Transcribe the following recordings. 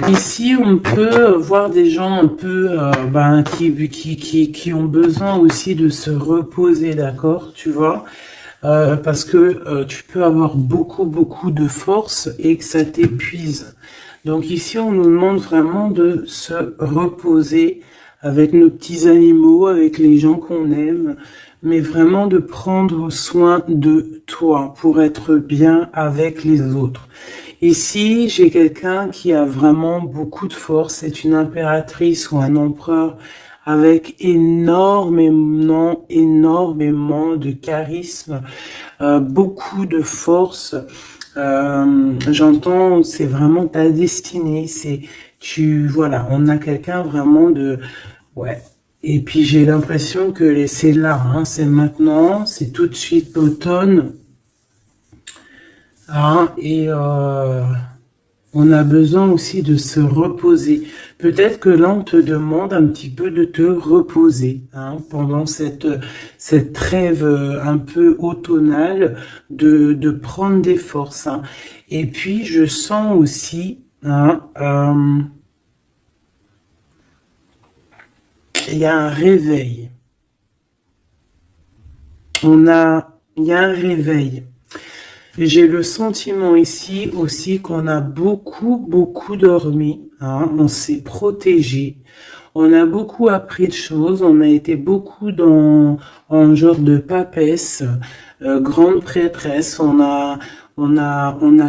Ici, on peut voir des gens un peu qui ont besoin aussi de se reposer, d'accord, tu vois, parce que tu peux avoir beaucoup de force et que ça t'épuise. Donc ici, on nous demande vraiment de se reposer avec nos petits animaux, avec les gens qu'on aime, mais vraiment de prendre soin de toi pour être bien avec les autres. Ici, j'ai quelqu'un qui a vraiment beaucoup de force. C'est une impératrice ou un empereur avec énormément de charisme, beaucoup de force. J'entends, c'est vraiment ta destinée. Voilà, on a quelqu'un vraiment ouais. Et puis j'ai l'impression que c'est là, hein, c'est maintenant, c'est tout de suite l'automne. Hein, et on a besoin aussi de se reposer. Peut-être que là, on te demande un petit peu de te reposer, hein, pendant cette trêve un peu automnale, de prendre des forces. Hein. Et puis, je sens aussi, hein, il y a un réveil. Il y a un réveil. J'ai le sentiment ici aussi qu'on a beaucoup dormi, hein, on s'est protégé, on a beaucoup appris de choses, on a été beaucoup en genre de papesse, grande prêtresse, on a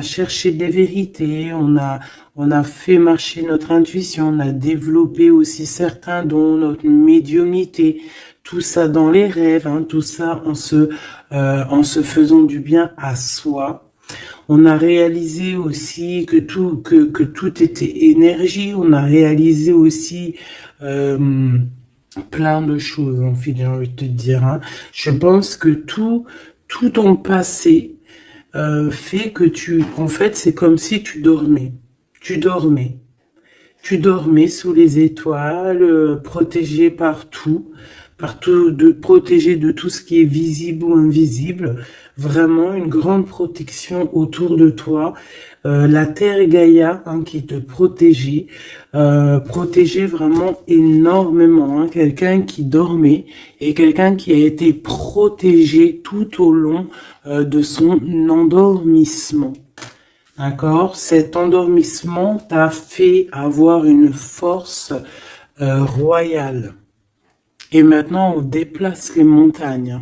cherché des vérités, on a fait marcher notre intuition, on a développé aussi certains dons, notre médiumnité, tout ça dans les rêves, hein, tout ça en se faisant du bien à soi. On a réalisé aussi que tout était énergie. On a réalisé aussi plein de choses, en fait, j'ai envie de te dire. Hein. Je pense que tout ton passé fait que en fait, c'est comme si tu dormais. Tu dormais. Tu dormais sous les étoiles, protégé partout, protégé de tout ce qui est visible ou invisible. Vraiment une grande protection autour de toi. La Terre et Gaïa, hein, qui te protégeait, protégeait vraiment énormément. Hein, quelqu'un qui dormait et quelqu'un qui a été protégé tout au long de son endormissement. D'accord? Cet endormissement t'a fait avoir une force royale. Et maintenant, on déplace les montagnes.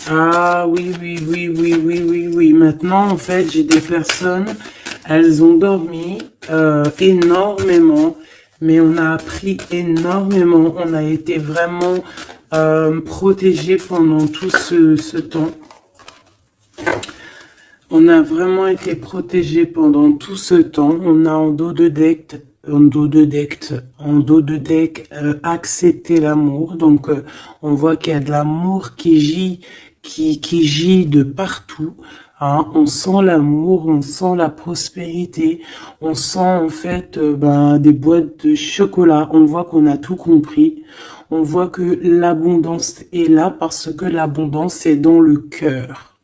Ah oui. Maintenant, en fait, j'ai des personnes, elles ont dormi énormément, mais on a appris énormément. On a été vraiment protégés pendant tout ce temps. On a vraiment été protégés pendant tout ce temps. On a en dos de deck accepté l'amour. Donc on voit qu'il y a de l'amour qui gît de partout. Hein. On sent l'amour, on sent la prospérité, on sent en fait des boîtes de chocolat. On voit qu'on a tout compris. On voit que l'abondance est là parce que l'abondance est dans le cœur.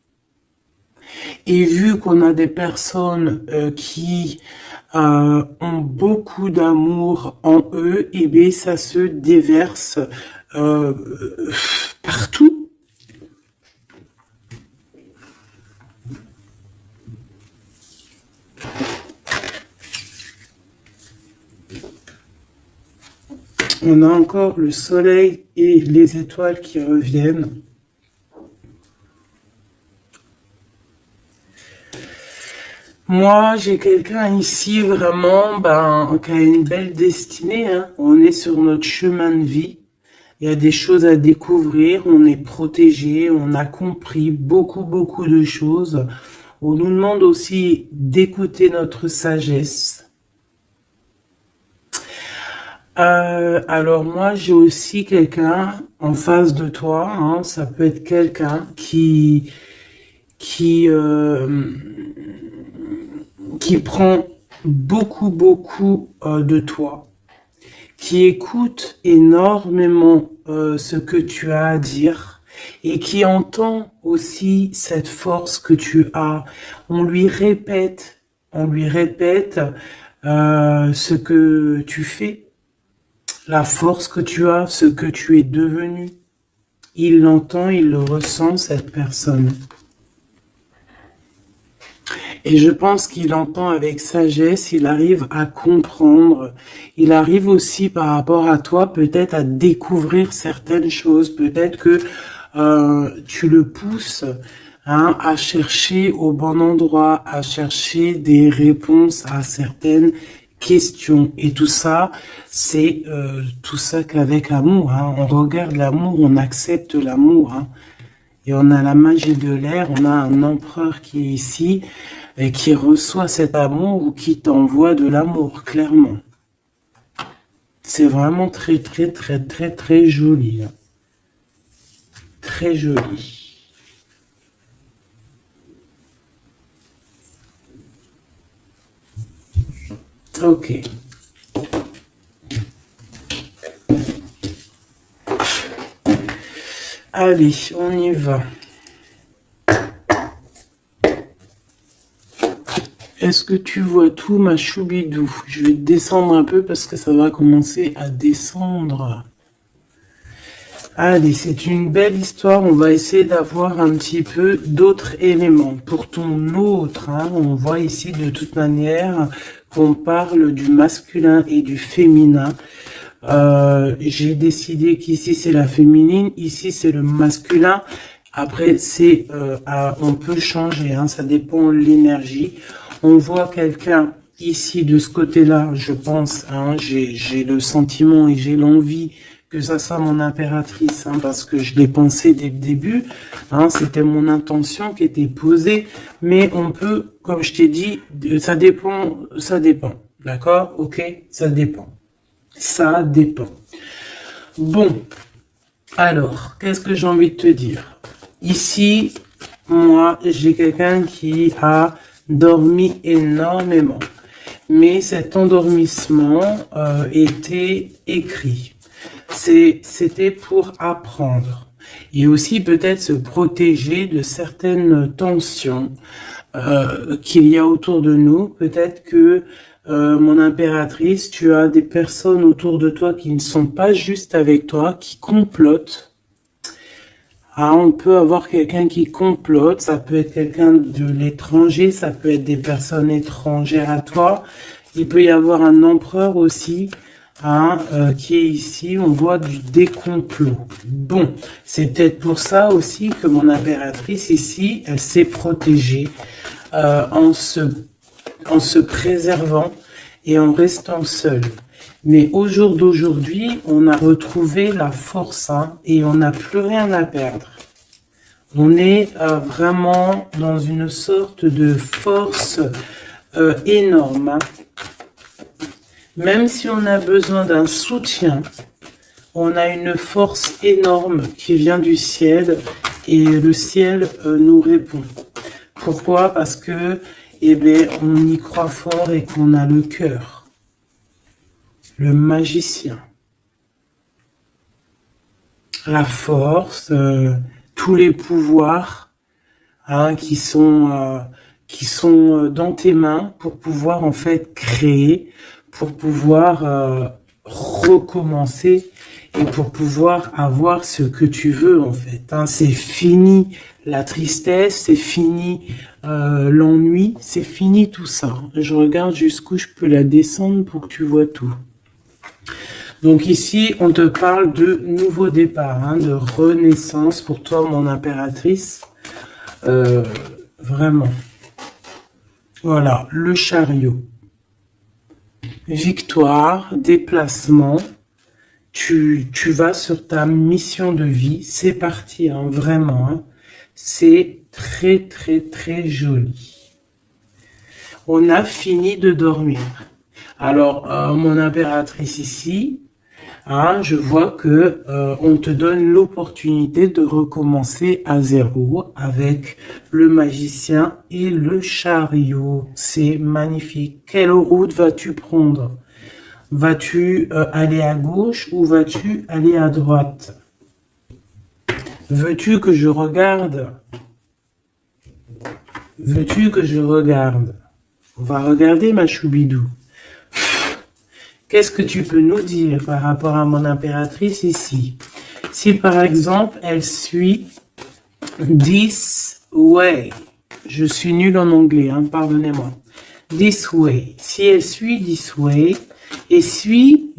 Et vu qu'on a des personnes qui ont beaucoup d'amour en eux, et bien ça se déverse partout. On a encore le soleil et les étoiles qui reviennent. Moi, j'ai quelqu'un ici vraiment qui a une belle destinée. Hein. On est sur notre chemin de vie. Il y a des choses à découvrir. On est protégé. On a compris beaucoup de choses. On nous demande aussi d'écouter notre sagesse. Alors moi, j'ai aussi quelqu'un en face de toi. Hein. Ça peut être quelqu'un qui prend beaucoup de toi, qui écoute énormément ce que tu as à dire et qui entend aussi cette force que tu as. On lui répète ce que tu fais, la force que tu as, ce que tu es devenu. Il l'entend, il le ressent, cette personne. Et je pense qu'il entend avec sagesse, il arrive à comprendre, il arrive aussi par rapport à toi peut-être à découvrir certaines choses, peut-être que tu le pousses à chercher au bon endroit, à chercher des réponses à certaines questions. Et tout ça, c'est tout ça qu'avec amour. On regarde l'amour, on accepte l'amour. Et on a la magie de l'air, on a un empereur qui est ici et qui reçoit cet amour ou qui t'envoie de l'amour, clairement. C'est vraiment très, très, très, très, très joli. Très joli. Ok. Allez, on y va. Est-ce que tu vois tout, ma choubidou? Je vais descendre un peu parce que ça va commencer à descendre. Allez, c'est une belle histoire. On va essayer d'avoir un petit peu d'autres éléments. Pour ton autre, on voit ici de toute manière qu'on parle du masculin et du féminin. J'ai décidé qu'ici c'est la féminine, ici c'est le masculin. Après c'est on peut changer, ça dépend de l'énergie. On voit quelqu'un ici de ce côté-là, je pense, j'ai le sentiment et j'ai l'envie que ça soit mon impératrice, parce que je l'ai pensé dès le début, c'était mon intention qui était posée, mais on peut, comme je t'ai dit, ça dépend, d'accord, ok, ça dépend. Ça dépend. Bon, alors, qu'est-ce que j'ai envie de te dire? Ici, moi, j'ai quelqu'un qui a dormi énormément. Mais cet endormissement était écrit. C'était pour apprendre. Et aussi peut-être se protéger de certaines tensions qu'il y a autour de nous. Peut-être que mon impératrice, tu as des personnes autour de toi qui ne sont pas juste avec toi, qui complotent. On peut avoir quelqu'un qui complote, ça peut être quelqu'un de l'étranger, ça peut être des personnes étrangères à toi. Il peut y avoir un empereur aussi, qui est ici, on voit des complots. Bon, c'est peut-être pour ça aussi que mon impératrice ici, elle s'est protégée en se préservant et en restant seule. Mais au jour d'aujourd'hui, on a retrouvé la force et on n'a plus rien à perdre. On est vraiment dans une sorte de force énorme. Même si on a besoin d'un soutien, on a une force énorme qui vient du ciel et le ciel nous répond. Pourquoi? Parce que on y croit fort et qu'on a le cœur. Le magicien. La force, tous les pouvoirs qui sont dans tes mains pour pouvoir en fait créer, pour pouvoir recommencer et pour pouvoir avoir ce que tu veux en fait. C'est fini la tristesse, c'est fini l'ennui, c'est fini tout ça. Je regarde jusqu'où je peux la descendre pour que tu vois tout. Donc ici, on te parle de nouveau départ, de renaissance pour toi, mon impératrice. Vraiment. Voilà, le chariot. Victoire, déplacement. Tu vas sur ta mission de vie. C'est parti, vraiment. C'est très, très, très joli. On a fini de dormir. Alors, mon impératrice ici, je vois que on te donne l'opportunité de recommencer à zéro avec le magicien et le chariot. C'est magnifique. Quelle route vas-tu prendre? Vas-tu aller à gauche ou vas-tu aller à droite? Veux-tu que je regarde? Veux-tu que je regarde? On va regarder ma choubidou. Qu'est-ce que tu peux nous dire par rapport à mon impératrice ici? Si par exemple elle suit this way, je suis nul en anglais, hein, pardonnez-moi. This way, si elle suit this way, et si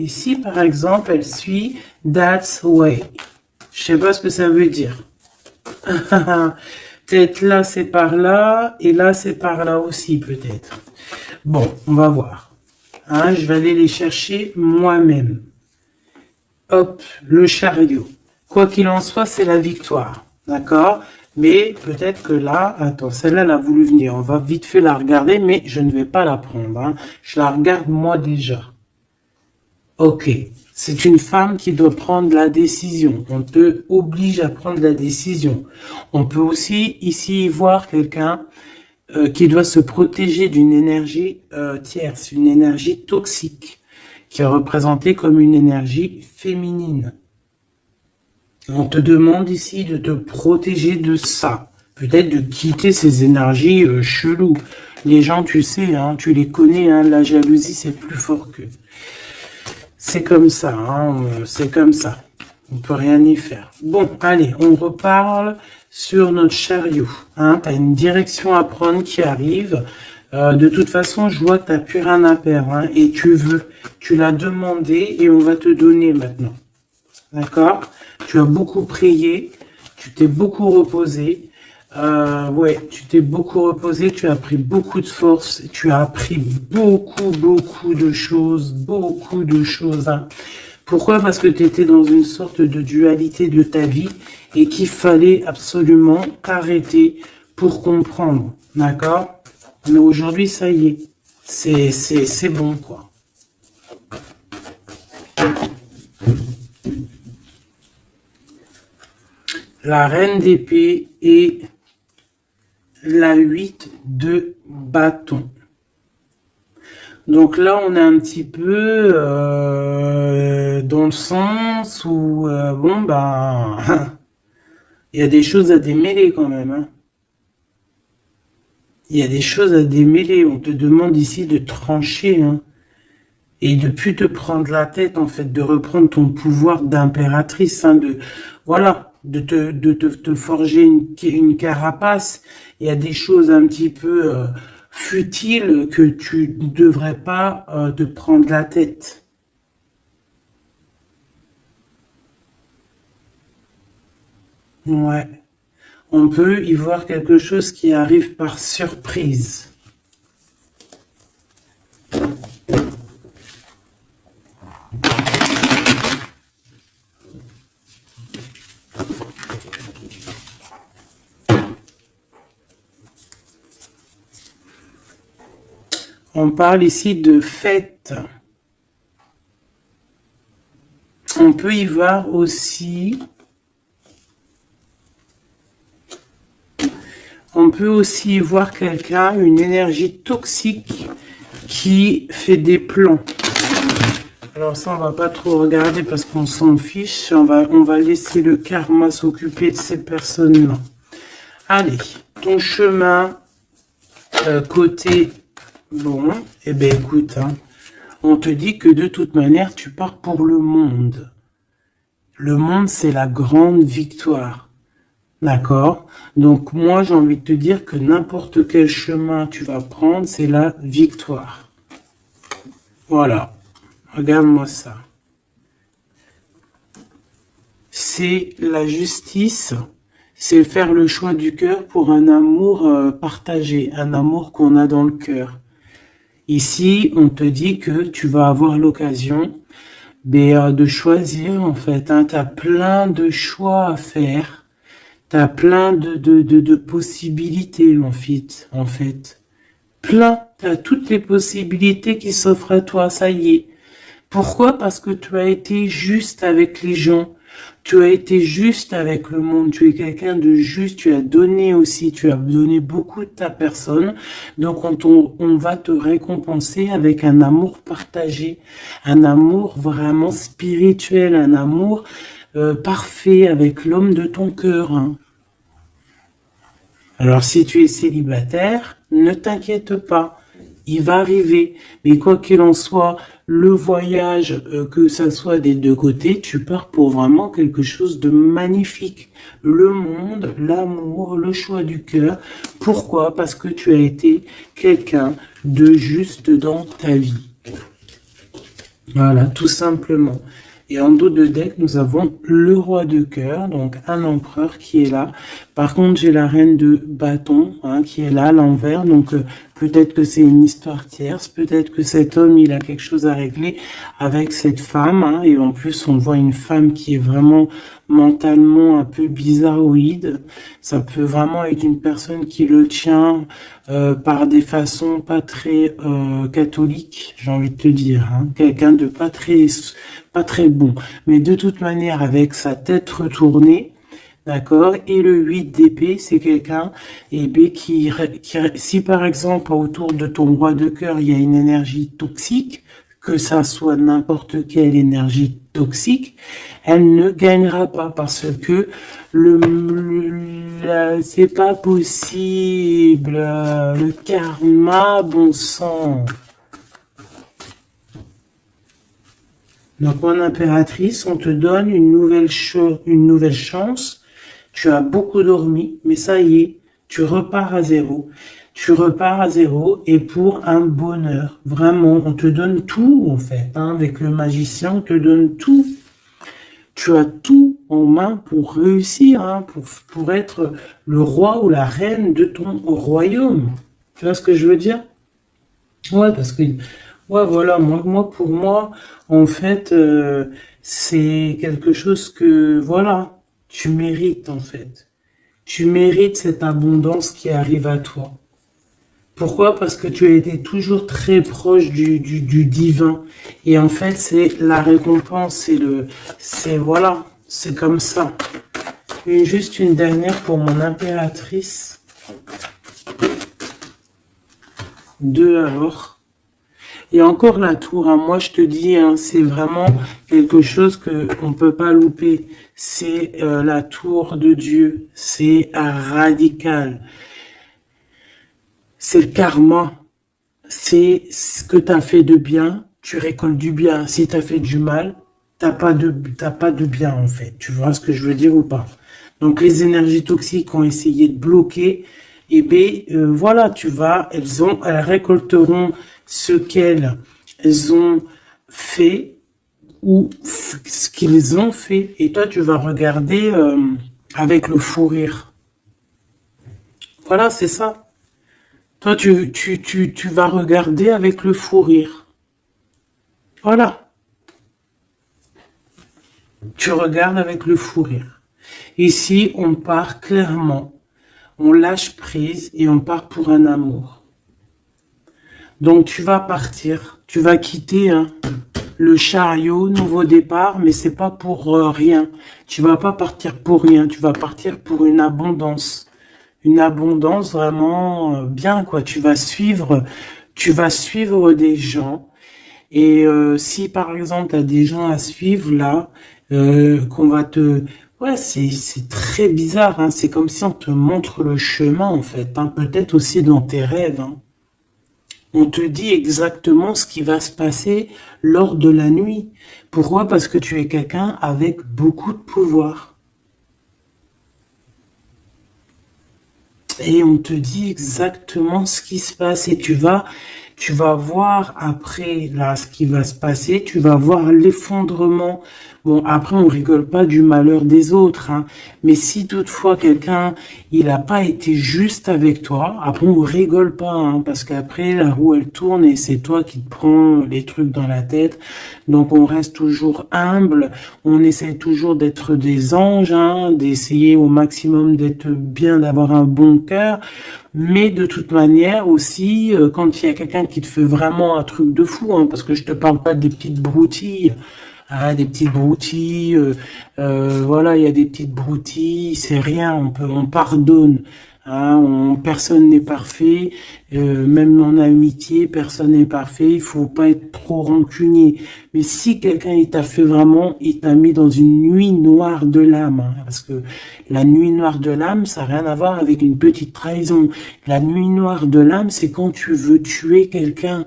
par exemple elle suit that way, je sais pas ce que ça veut dire. Peut-être là c'est par là, et là c'est par là aussi peut-être. Bon, on va voir. Hein, je vais aller les chercher moi-même. Hop, le chariot. Quoi qu'il en soit, c'est la victoire. D'accord? Mais peut-être que là, attends, celle-là, elle a voulu venir. On va vite fait la regarder, mais je ne vais pas la prendre. Hein. Je la regarde moi déjà. Ok. C'est une femme qui doit prendre la décision. On te oblige à prendre la décision. On peut aussi ici voir quelqu'un qui doit se protéger d'une énergie tierce, une énergie toxique, qui est représentée comme une énergie féminine. On te demande ici de te protéger de ça. Peut-être de quitter ces énergies cheloues. Les gens, tu sais, hein, tu les connais, hein, la jalousie, c'est plus fort qu'eux. C'est comme ça, hein, c'est comme ça. On peut rien y faire. Bon, allez, on reparle sur notre chariot. Hein, tu as une direction à prendre qui arrive. De toute façon, je vois que tu n'as plus rien à perdre. Hein, et tu l'as demandé et on va te donner maintenant. D'accord? Tu as beaucoup prié, tu t'es beaucoup reposé. Ouais, tu t'es beaucoup reposé, tu as pris beaucoup de force, tu as appris beaucoup de choses, Hein. Pourquoi? Parce que tu étais dans une sorte de dualité de ta vie et qu'il fallait absolument t'arrêter pour comprendre. D'accord? Mais aujourd'hui, ça y est, c'est bon, quoi. La reine d'épée et la 8 de bâton. Donc là, on est un petit peu dans le sens où, bon, ben, il y a des choses à démêler quand même. Hein. Il y a des choses à démêler. On te demande ici de trancher. Hein. Et de plus te prendre la tête, en fait, de reprendre ton pouvoir d'impératrice. Hein, voilà, de te forger une carapace. Il y a des choses un petit peu futiles que tu ne devrais pas te prendre la tête. Ouais. On peut y voir quelque chose qui arrive par surprise. On parle ici de fête. On peut y voir aussi... On peut aussi y voir quelqu'un, une énergie toxique qui fait des plans. Alors ça, on va pas trop regarder parce qu'on s'en fiche. On va laisser le karma s'occuper de ces personnes-là. Allez, ton chemin côté... Bon, eh bien écoute, hein, on te dit que de toute manière, tu pars pour le monde. Le monde, c'est la grande victoire. D'accord? Donc moi, j'ai envie de te dire que n'importe quel chemin tu vas prendre, c'est la victoire. Voilà. Regarde-moi ça. C'est la justice, c'est faire le choix du cœur pour un amour partagé, un amour qu'on a dans le cœur. Ici, on te dit que tu vas avoir l'occasion de choisir, en fait. Hein, tu as plein de choix à faire. Tu as plein de possibilités, en fait. Plein. Tu as toutes les possibilités qui s'offrent à toi, ça y est. Pourquoi? Parce que tu as été juste avec les gens. Tu as été juste avec le monde, tu es quelqu'un de juste, tu as donné aussi, tu as donné beaucoup de ta personne. Donc on va te récompenser avec un amour partagé, un amour vraiment spirituel, un amour parfait avec l'homme de ton cœur, hein. Alors si tu es célibataire, ne t'inquiète pas, il va arriver. Mais quoi qu'il en soit, le voyage, que ça soit des deux côtés, tu pars pour vraiment quelque chose de magnifique. Le monde, l'amour, le choix du cœur. Pourquoi? Parce que tu as été quelqu'un de juste dans ta vie. Voilà, tout simplement. Et en dos de deck, nous avons le roi de cœur, donc un empereur qui est là. Par contre, j'ai la reine de bâton, hein, qui est là à l'envers. Donc, peut-être que c'est une histoire tierce. Peut-être que cet homme, il a quelque chose à régler avec cette femme, hein. Et en plus, on voit une femme qui est vraiment mentalement un peu bizarroïde. Ça peut vraiment être une personne qui le tient par des façons pas très catholiques, j'ai envie de te dire, hein. Quelqu'un de pas très bon. Mais de toute manière, avec sa tête retournée, d'accord, et le 8 d'épée, c'est quelqu'un si par exemple autour de ton roi de cœur, il y a une énergie toxique, que ça soit n'importe quelle énergie toxique, elle ne gagnera pas parce que c'est pas possible. Le karma, bon sang. Donc, mon impératrice, on te donne une nouvelle chance. Tu as beaucoup dormi, mais ça y est, tu repars à zéro. Tu repars à zéro et pour un bonheur. Vraiment, on te donne tout, en fait, hein. Avec le magicien, on te donne tout. Tu as tout en main pour réussir, hein, pour être le roi ou la reine de ton royaume. Tu vois ce que je veux dire? Ouais, parce que, ouais, voilà, pour moi, en fait, c'est quelque chose que, voilà, tu mérites, en fait. Tu mérites cette abondance qui arrive à toi. Pourquoi? Parce que tu as été toujours très proche du divin. Et en fait, c'est la récompense, voilà, c'est comme ça. Juste une dernière pour mon impératrice. 2 alors. Et encore la tour, hein. Moi je te dis, hein, c'est vraiment quelque chose que on peut pas louper. C'est la tour de Dieu. C'est radical. C'est le karma. C'est ce que tu as fait de bien, tu récoltes du bien. Si tu as fait du mal, t'as pas de bien en fait. Tu vois ce que je veux dire ou pas? Donc les énergies toxiques ont essayé de bloquer. Et bien voilà, elles récolteront ce qu'elles ont fait ou ce qu'ils ont fait. Et toi, tu vas regarder avec le fou rire. Voilà, c'est ça. Toi, tu vas regarder avec le fou rire. Voilà. Tu regardes avec le fou rire. Ici, on part clairement. On lâche prise et on part pour un amour. Donc, tu vas partir. Tu vas quitter, hein, le chariot, nouveau départ, mais c'est pas pour rien. Tu vas pas partir pour rien. Tu vas partir pour une abondance. Une abondance vraiment bien, quoi. Tu vas suivre des gens. Et si par exemple tu as des gens à suivre là, qu'on va te... Ouais, c'est très bizarre, hein. C'est comme si on te montre le chemin en fait, hein. Peut-être aussi dans tes rêves, hein. On te dit exactement ce qui va se passer lors de la nuit. Pourquoi? Parce que tu es quelqu'un avec beaucoup de pouvoir. Et on te dit exactement ce qui se passe et tu vas voir après là ce qui va se passer, tu vas voir l'effondrement. Bon, après on rigole pas du malheur des autres, hein, mais si toutefois quelqu'un il a pas été juste avec toi, après on rigole pas, hein, parce qu'après la roue elle tourne et c'est toi qui te prends les trucs dans la tête. Donc on reste toujours humble, on essaie toujours d'être des anges, hein, d'essayer au maximum d'être bien, d'avoir un bon cœur. Mais de toute manière aussi, quand il y a quelqu'un qui te fait vraiment un truc de fou, hein, parce que je te parle pas des petites broutilles, hein, des petites broutilles, voilà, il y a des petites broutilles, c'est rien, on pardonne, hein, personne n'est parfait, même en amitié, personne n'est parfait, il faut pas être trop rancunier. Mais si quelqu'un il t'a fait vraiment, il t'a mis dans une nuit noire de l'âme, hein, parce que la nuit noire de l'âme, ça n'a rien à voir avec une petite trahison. La nuit noire de l'âme, c'est quand tu veux tuer quelqu'un.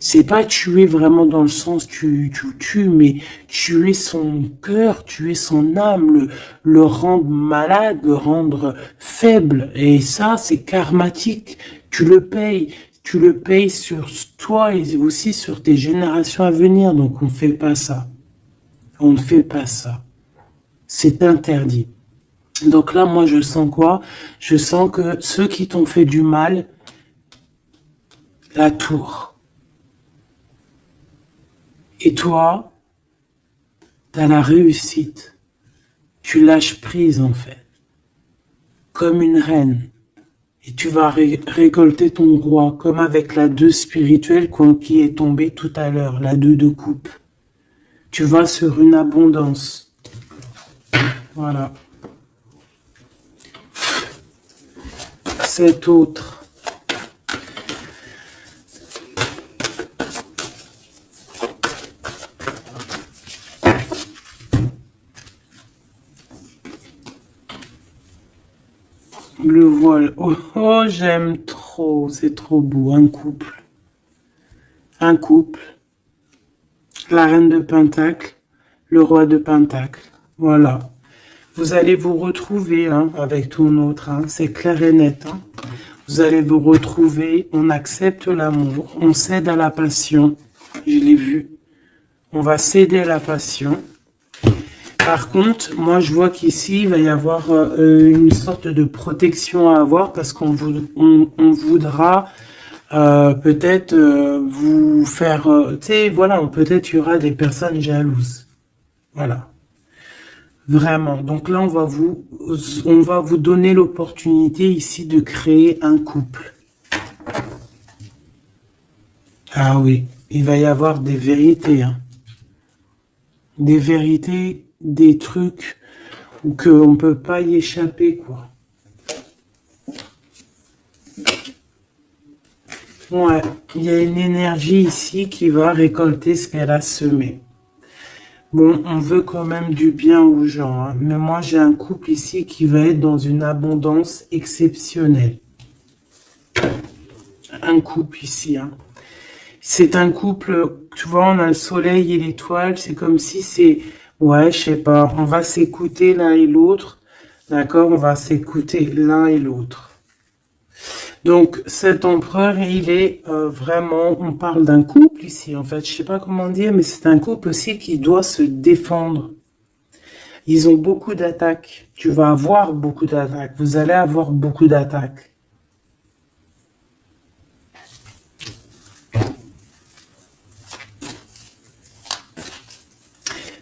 C'est pas tuer vraiment dans le sens tu tues, mais tuer son cœur, tuer son âme, le rendre malade, le rendre faible. Et ça, c'est karmatique. Tu le payes. Tu le payes sur toi et aussi sur tes générations à venir. Donc on ne fait pas ça. On ne fait pas ça. C'est interdit. Donc là, moi, je sens quoi? Je sens que ceux qui t'ont fait du mal, la tour. Et toi, t'as la réussite. Tu lâches prise, en fait. Comme une reine. Et tu vas récolter ton roi, comme avec la 2 spirituelle qui est tombée tout à l'heure, la 2 de coupe. Tu vas sur une abondance. Voilà. Cet autre. Le voile. Oh, oh, j'aime trop. C'est trop beau. Un couple. Un couple. La reine de Pentacle. Le roi de Pentacle. Voilà. Vous allez vous retrouver hein, avec ton autre. Hein. C'est clair et net. Hein. Vous allez vous retrouver. On accepte l'amour. On cède à la passion. Je l'ai vu. On va céder à la passion. Par contre, moi, je vois qu'ici, il va y avoir une sorte de protection à avoir parce qu'on voudra peut-être vous faire... tu sais, voilà, peut-être il y aura des personnes jalouses. Voilà. Vraiment. Donc là, on va vous donner l'opportunité ici de créer un couple. Ah oui, il va y avoir des vérités. Hein. Des vérités, des trucs ou qu'on ne peut pas y échapper, quoi. Ouais, il y a une énergie ici qui va récolter ce qu'elle a semé. Bon, on veut quand même du bien aux gens, hein, mais moi j'ai un couple ici qui va être dans une abondance exceptionnelle. Un couple ici, hein. C'est un couple, tu vois, on a le soleil et l'étoile, c'est comme si c'est... Ouais, je sais pas, on va s'écouter l'un et l'autre, d'accord? On va s'écouter l'un et l'autre. Donc, cet empereur, il est vraiment... On parle d'un couple ici, en fait, je sais pas comment dire, mais c'est un couple aussi qui doit se défendre. Ils ont beaucoup d'attaques. Tu vas avoir beaucoup d'attaques. Vous allez avoir beaucoup d'attaques.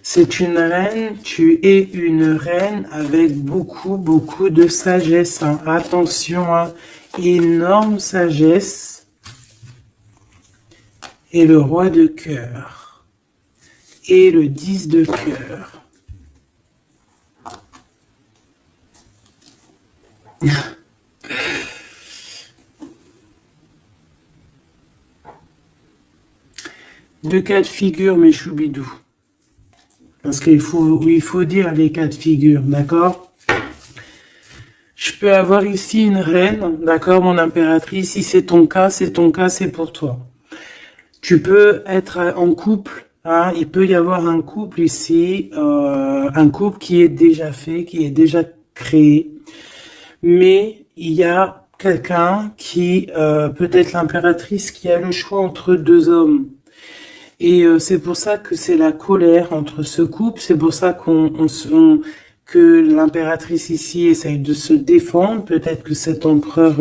C'est une reine, tu es une reine avec beaucoup, beaucoup de sagesse. Hein. Attention, hein. Énorme sagesse. Et le roi de cœur. Et le 10 de cœur. Deux cas de figure, mes choubidous. Parce qu'il faut dire les cas de figure, d'accord? Je peux avoir ici une reine, d'accord, mon impératrice. Si c'est ton cas, c'est ton cas, c'est pour toi. Tu peux être en couple, hein, il peut y avoir un couple ici, un couple qui est déjà fait, qui est déjà créé. Mais il y a quelqu'un qui, peut-être l'impératrice, qui a le choix entre deux hommes. Et c'est pour ça que c'est la colère entre ce couple, c'est pour ça que l'impératrice ici essaye de se défendre, peut-être que cet empereur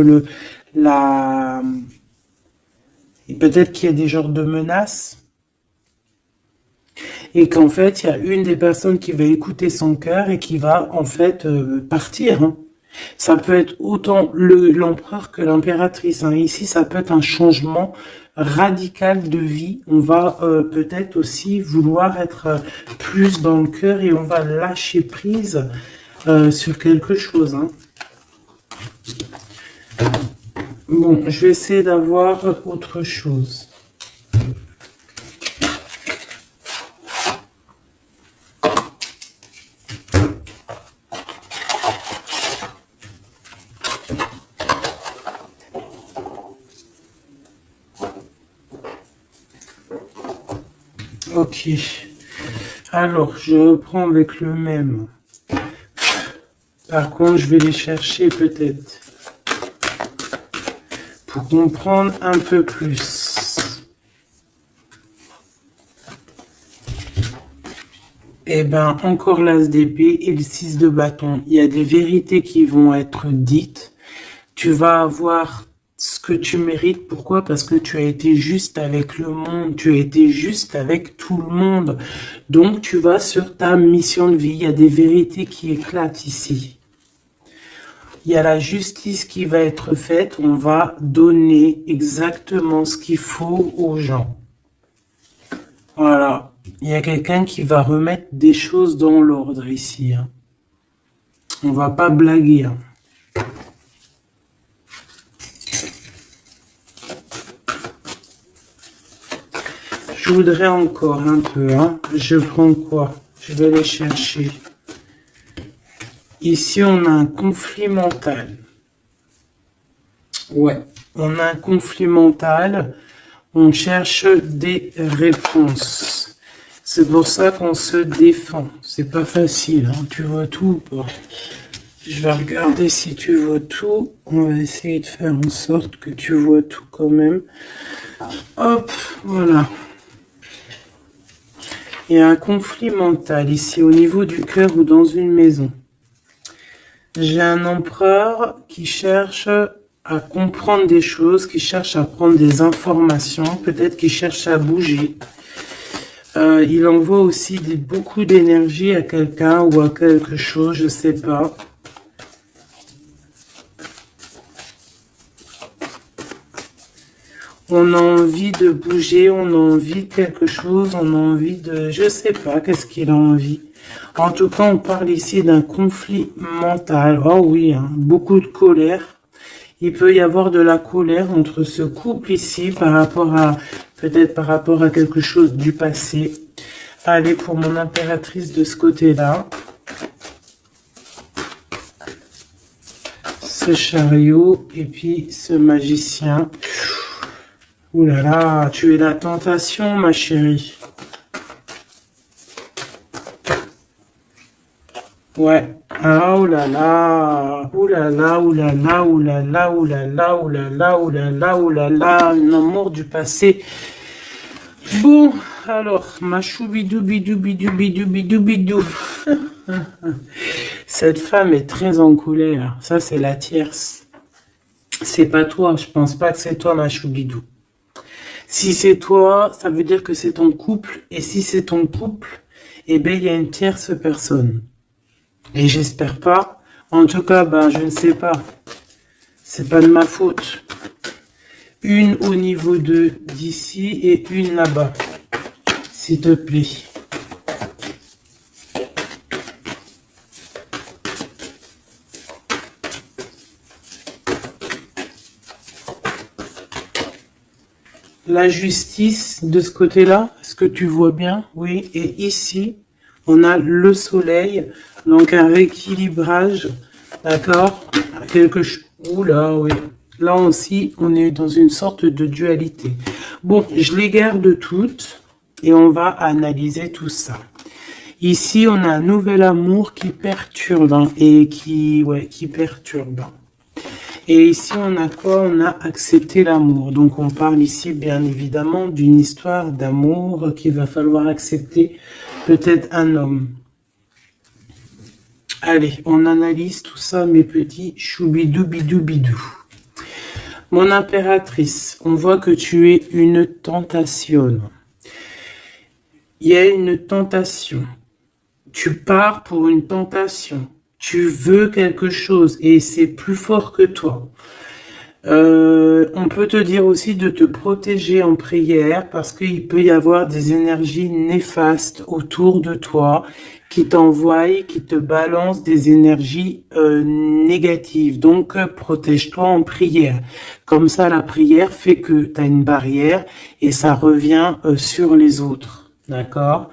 peut-être qu'il y a des genres de menaces, et qu'en fait, il y a une des personnes qui va écouter son cœur et qui va en fait partir, hein. Ça peut être autant l'empereur que l'impératrice, hein. Ici, ça peut être un changement radical de vie. On va peut-être aussi vouloir être plus dans le cœur et on va lâcher prise sur quelque chose, hein. Bon, je vais essayer d'avoir autre chose. Ok. Alors, je reprends avec le même. Par contre, je vais les chercher peut-être pour comprendre un peu plus. Eh ben, encore l'as d'épée et le 6 de bâton. Il y a des vérités qui vont être dites. Tu vas avoir ce que tu mérites. Pourquoi? Parce que tu as été juste avec le monde. Tu as été juste avec tout le monde. Donc, tu vas sur ta mission de vie. Il y a des vérités qui éclatent ici. Il y a la justice qui va être faite. On va donner exactement ce qu'il faut aux gens. Voilà. Il y a quelqu'un qui va remettre des choses dans l'ordre ici, hein. On va pas blaguer, hein. Je voudrais encore un peu, hein. Je prends quoi? Je vais les chercher. Ici, on a un conflit mental. Ouais, on a un conflit mental. On cherche des réponses. C'est pour ça qu'on se défend. C'est pas facile, hein. Tu vois tout ou pas? Je vais regarder si tu vois tout. On va essayer de faire en sorte que tu vois tout quand même. Hop, voilà. Il y a un conflit mental ici au niveau du cœur ou dans une maison. J'ai un empereur qui cherche à comprendre des choses, qui cherche à prendre des informations, peut-être qu'il cherche à bouger. Il envoie aussi beaucoup d'énergie à quelqu'un ou à quelque chose, je sais pas. On a envie de bouger, on a envie de quelque chose, on a envie de... Je sais pas, qu'est-ce qu'il a envie. En tout cas, on parle ici d'un conflit mental. Oh oui, hein, beaucoup de colère. Il peut y avoir de la colère entre ce couple ici par rapport à... Peut-être par rapport à quelque chose du passé. Allez, pour mon impératrice de ce côté-là. Ce chariot et puis ce magicien. Ouh là là, tu es la tentation, ma chérie. Ouais. Ah, oh là là. Ouh là là, ouh là là, ouh là là, ouh là là, ouh là là, ouh là là, ouh là là. Un amour du passé. Bon, alors, ma choubidou, bidou, bidou, bidou, bidou, bidou. Cette femme est très en colère. Ça, c'est la tierce. C'est pas toi. Je pense pas que c'est toi, ma choubidou. Si c'est toi, ça veut dire que c'est ton couple. Et si c'est ton couple, eh bien, il y a une tierce personne. Et j'espère pas. En tout cas, ben, je ne sais pas. C'est pas de ma faute. Une au niveau d'ici et une là-bas. S'il te plaît. La justice de ce côté-là, est-ce que tu vois bien? Oui. Et ici, on a le soleil, donc un rééquilibrage, d'accord? Quelque chose. Oula, oui. Là aussi, on est dans une sorte de dualité. Bon, je les garde toutes et on va analyser tout ça. Ici, on a un nouvel amour qui perturbe, hein, et qui perturbe. Et ici, on a quoi? On a accepté l'amour. Donc, on parle ici, bien évidemment, d'une histoire d'amour qu'il va falloir accepter, peut-être un homme. Allez, on analyse tout ça, mes petits choubidou bidou bidou. Mon impératrice, on voit que tu es une tentation. Il y a une tentation. Tu pars pour une tentation. Tu veux quelque chose et c'est plus fort que toi. On peut te dire aussi de te protéger en prière parce qu'il peut y avoir des énergies néfastes autour de toi qui t'envoient, qui te balancent des énergies négatives. Donc, protège-toi en prière. Comme ça, la prière fait que tu as une barrière et ça revient sur les autres. D'accord?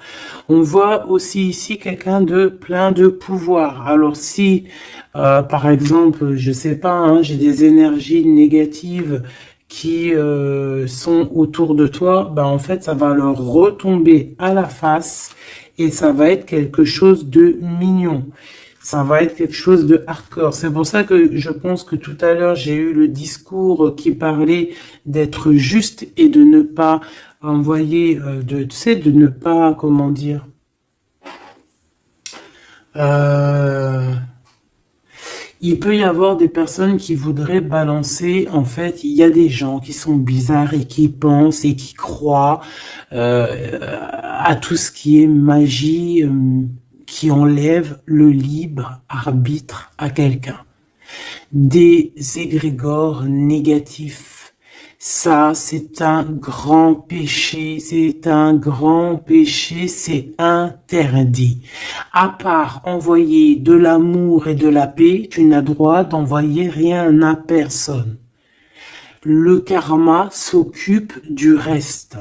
On voit aussi ici quelqu'un de plein de pouvoir. Alors si, par exemple, je sais pas, hein, j'ai des énergies négatives qui sont autour de toi, ben en fait, ça va leur retomber à la face et ça va être quelque chose de mignon. Ça va être quelque chose de hardcore. C'est pour ça que je pense que tout à l'heure, j'ai eu le discours qui parlait d'être juste et de ne pas envoyer, tu sais, de ne pas, comment dire, euh, il peut y avoir des personnes qui voudraient balancer, en fait, il y a des gens qui sont bizarres et qui pensent et qui croient à tout ce qui est magie, qui enlève le libre arbitre à quelqu'un. Des égrégores négatifs. Ça, c'est un grand péché, c'est un grand péché, c'est interdit. À part envoyer de l'amour et de la paix, tu n'as droit d'envoyer rien à personne. Le karma s'occupe du reste.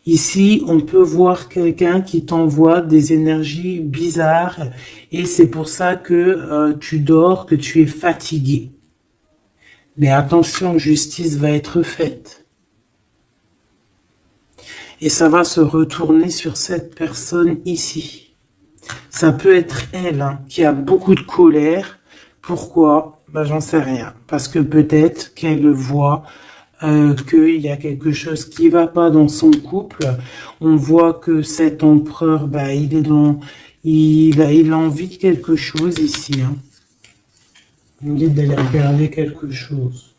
Ici, on peut voir quelqu'un qui t'envoie des énergies bizarres et c'est pour ça que tu dors, que tu es fatigué. Mais attention, justice va être faite. Et ça va se retourner sur cette personne ici. Ça peut être elle hein, qui a beaucoup de colère. Pourquoi? Ben, j'en sais rien. Parce que peut-être qu'elle voit qu'il y a quelque chose qui va pas dans son couple. On voit que cet empereur, ben, il est dans, il a envie de quelque chose ici. Hein. Il me dit d'aller regarder quelque chose.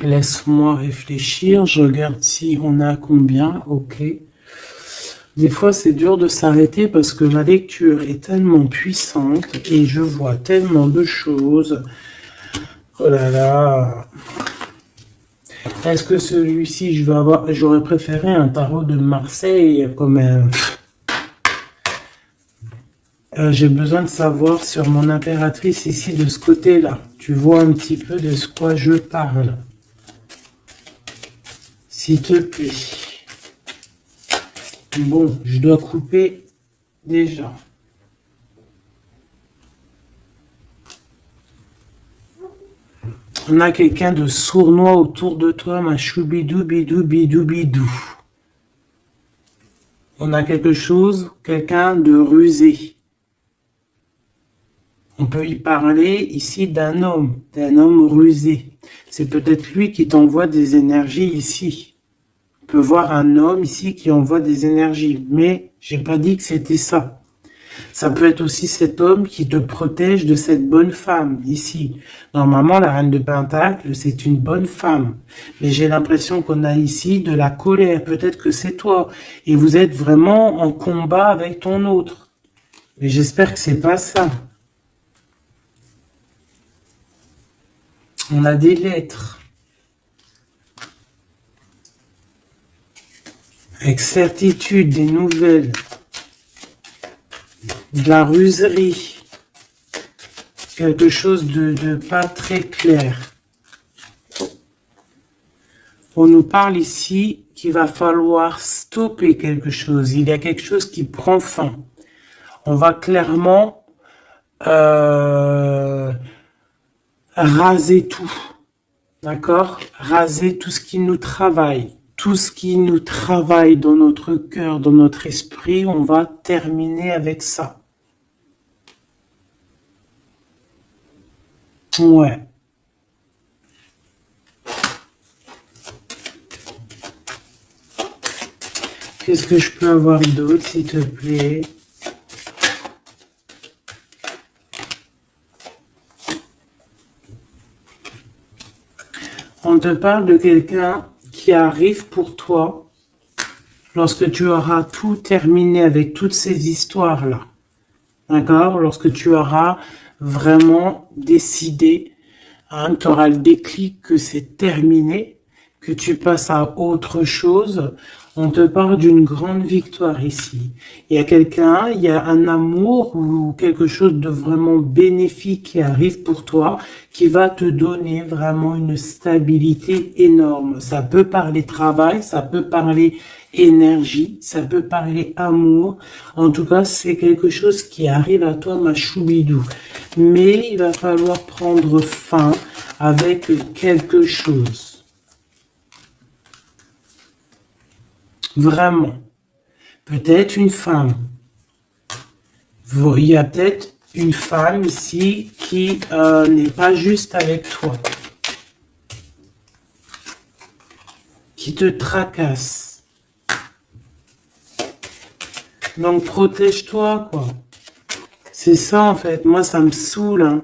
Laisse-moi réfléchir. Je regarde si on a combien. Ok. Des fois, c'est dur de s'arrêter parce que ma lecture est tellement puissante et je vois tellement de choses. Oh là là. Est-ce que celui-ci, j'aurais préféré un tarot de Marseille comme un... j'ai besoin de savoir sur mon impératrice ici de ce côté-là. Tu vois un petit peu de ce quoi je parle. S'il te plaît. Bon, je dois couper déjà. On a quelqu'un de sournois autour de toi, ma choubidou, bidou, bidou, bidou. On a quelque chose, quelqu'un de rusé. On peut y parler ici d'un homme rusé. C'est peut-être lui qui t'envoie des énergies ici. On peut voir un homme ici qui envoie des énergies, mais j'ai pas dit que c'était ça. Ça peut être aussi cet homme qui te protège de cette bonne femme, ici. Normalement, la reine de Pentacle, c'est une bonne femme. Mais j'ai l'impression qu'on a ici de la colère. Peut-être que c'est toi. Et vous êtes vraiment en combat avec ton autre. Mais j'espère que c'est pas ça. On a des lettres. Avec certitude, des nouvelles. De la ruserie. Quelque chose de pas très clair. On nous parle ici qu'il va falloir stopper quelque chose. Il y a quelque chose qui prend fin. On va clairement raser tout. D'accord? Raser tout ce qui nous travaille. Tout ce qui nous travaille dans notre cœur, dans notre esprit, on va terminer avec ça. Ouais. Qu'est-ce que je peux avoir d'autre, s'il te plaît? On te parle de quelqu'un qui arrive pour toi lorsque tu auras tout terminé avec toutes ces histoires-là. D'accord? Lorsque tu auras vraiment décidé, hein, tu auras le déclic que c'est terminé, que tu passes à autre chose. On te parle d'une grande victoire ici. Il y a quelqu'un, il y a un amour ou quelque chose de vraiment bénéfique qui arrive pour toi, qui va te donner vraiment une stabilité énorme. Ça peut parler travail, ça peut parler énergie, ça peut parler amour. En tout cas, c'est quelque chose qui arrive à toi, ma choubidou. Mais il va falloir prendre fin avec quelque chose. Vraiment. Peut-être une femme. Il y a peut-être une femme ici qui n'est pas juste avec toi, qui te tracasse. Donc protège-toi, quoi. C'est ça en fait. Moi, ça me saoule, hein.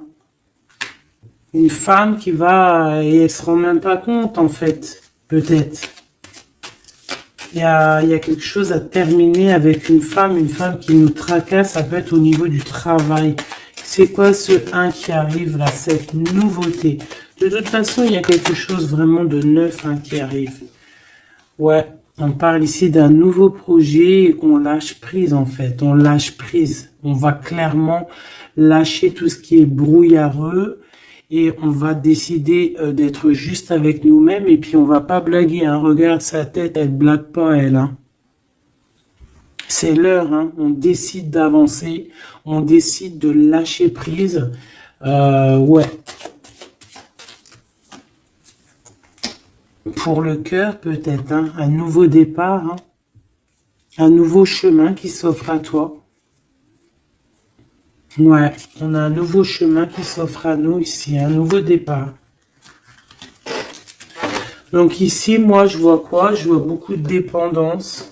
Une femme qui va et elle se rend même pas compte en fait, peut-être. Il y a quelque chose à terminer avec une femme qui nous tracasse, ça peut être au niveau du travail. C'est quoi ce 1 qui arrive là, cette nouveauté? De toute façon, il y a quelque chose vraiment de neuf, hein, qui arrive. Ouais, on parle ici d'un nouveau projet et on lâche prise en fait, on lâche prise. On va clairement lâcher tout ce qui est brouillareux et on va décider d'être juste avec nous-mêmes et puis on va pas blaguer, hein. Regarde sa tête, elle blague pas elle, hein. C'est l'heure, hein. On décide d'avancer, on décide de lâcher prise. Ouais. Pour le cœur, peut-être, hein, un nouveau départ, hein, un nouveau chemin qui s'offre à toi. Ouais, on a un nouveau chemin qui s'offre à nous ici, un nouveau départ. Donc ici, moi, je vois quoi? Je vois beaucoup de dépendance.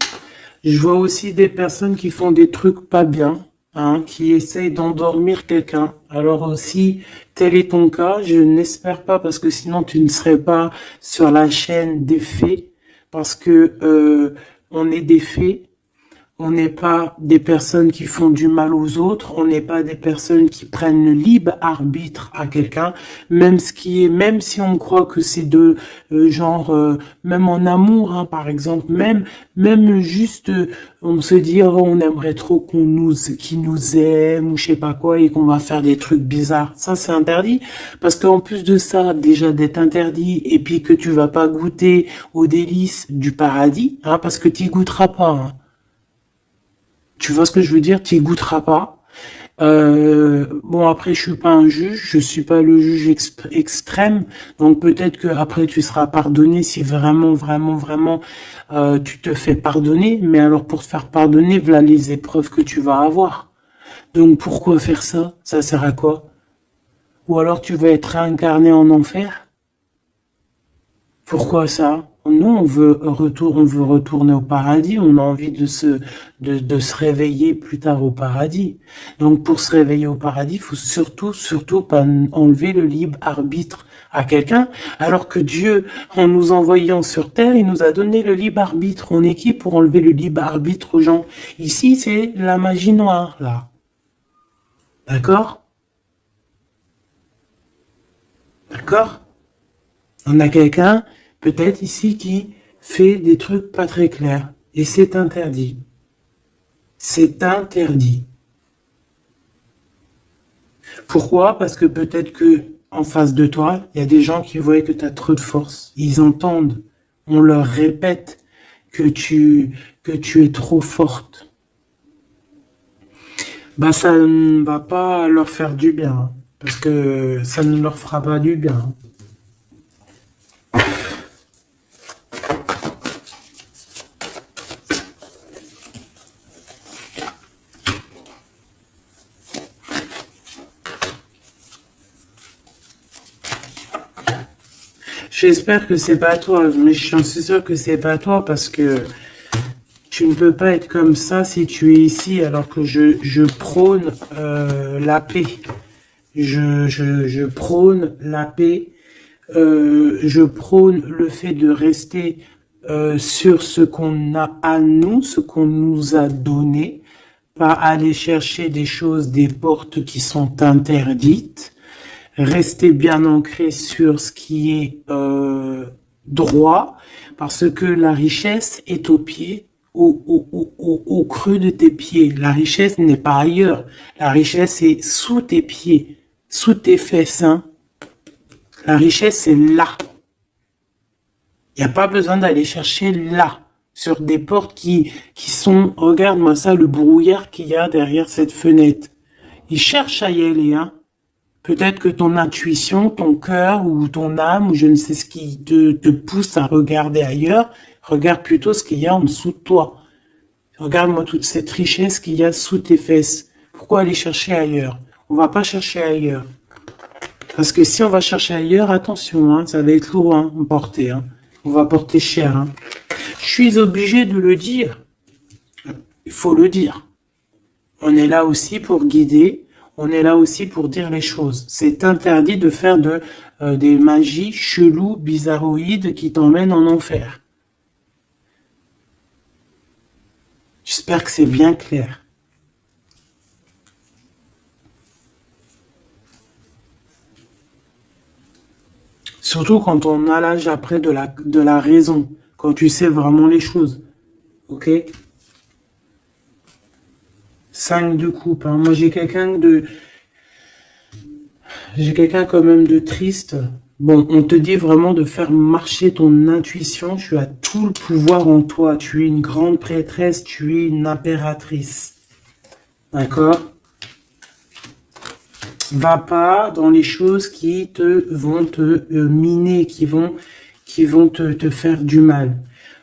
Je vois aussi des personnes qui font des trucs pas bien, hein, qui essayent d'endormir quelqu'un. Alors aussi, tel est ton cas, je n'espère pas parce que sinon tu ne serais pas sur la chaîne des faits, parce que on est des faits. On n'est pas des personnes qui font du mal aux autres, on n'est pas des personnes qui prennent le libre arbitre à quelqu'un, même si on croit que c'est de même en amour, hein, par exemple, même juste, on se dit, oh, on aimerait trop qu'ils nous aiment ou je sais pas quoi et qu'on va faire des trucs bizarres. Ça, c'est interdit parce qu'en plus de ça, déjà d'être interdit et puis que tu vas pas goûter aux délices du paradis, hein, parce que tu y goûteras pas, hein. Tu vois ce que je veux dire? Tu y goûteras pas. Bon, après, je suis pas un juge, je suis pas le juge extrême, donc peut-être que après tu seras pardonné si vraiment, vraiment, vraiment tu te fais pardonner. Mais alors pour te faire pardonner, voilà les épreuves que tu vas avoir. Donc pourquoi faire ça? Ça sert à quoi? Ou alors tu vas être réincarné en enfer? Pourquoi ça? Nous, on veut retourner au paradis, on a envie de se réveiller plus tard au paradis. Donc, pour se réveiller au paradis, il faut surtout pas enlever le libre arbitre à quelqu'un, alors que Dieu, en nous envoyant sur terre, il nous a donné le libre arbitre. On est qui pour enlever le libre arbitre aux gens? Ici, c'est la magie noire, là. D'accord? D'accord? On a quelqu'un, peut-être ici, qui fait des trucs pas très clairs. Et c'est interdit. C'est interdit. Pourquoi? Parce que peut-être que en face de toi, il y a des gens qui voient que tu as trop de force. Ils entendent. On leur répète que tu es trop forte. Bah, ça ne va pas leur faire du bien, hein. Parce que ça ne leur fera pas du bien. J'espère que c'est pas toi, mais je suis sûr que c'est pas toi parce que tu ne peux pas être comme ça si tu es ici alors que je prône la paix. Je prône la paix. Je prône le fait de rester sur ce qu'on a à nous, ce qu'on nous a donné. pas aller chercher des choses, des portes qui sont interdites. Restez bien ancré sur ce qui est droit, parce que la richesse est au pied, au creux de tes pieds. La richesse n'est pas ailleurs. La richesse est sous tes pieds, sous tes fesses. Hein. La richesse est là. Il n'y a pas besoin d'aller chercher là, sur des portes qui sont... Regarde-moi ça, le brouillard qu'il y a derrière cette fenêtre. Il cherche à y aller, hein. Peut-être que ton intuition, ton cœur ou ton âme, ou je ne sais ce qui te pousse à regarder ailleurs, regarde plutôt ce qu'il y a en dessous de toi. Regarde-moi toute cette richesse qu'il y a sous tes fesses. Pourquoi aller chercher ailleurs? On va pas chercher ailleurs. Parce que si on va chercher ailleurs, attention, hein, ça va être lourd hein, à porter. Hein. On va porter cher. Hein. Je suis obligé de le dire. Il faut le dire. On est là aussi pour guider. On est là aussi pour dire les choses. C'est interdit de faire des magies cheloues, bizarroïdes qui t'emmènent en enfer. J'espère que c'est bien clair. Surtout quand on a l'âge après de la raison. Quand tu sais vraiment les choses. Ok ? 5 de coupe. Hein. Moi, j'ai quelqu'un quand même de triste. Bon, on te dit vraiment de faire marcher ton intuition. Tu as tout le pouvoir en toi. Tu es une grande prêtresse. Tu es une impératrice. D'accord ? Va pas dans les choses qui vont te miner, qui vont te faire du mal.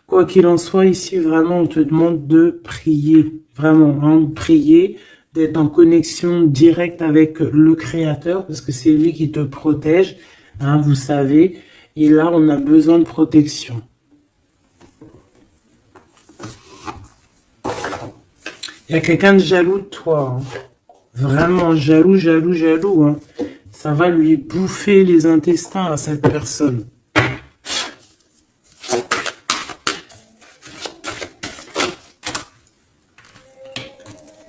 Quoi qu'il en soit, ici, vraiment, on te demande de prier. Vraiment, hein, prier, d'être en connexion directe avec le Créateur, parce que c'est lui qui te protège, hein, vous savez. Et là, on a besoin de protection. Il y a quelqu'un de jaloux de toi. Hein. Vraiment jaloux, jaloux, jaloux. Hein. Ça va lui bouffer les intestins à cette personne.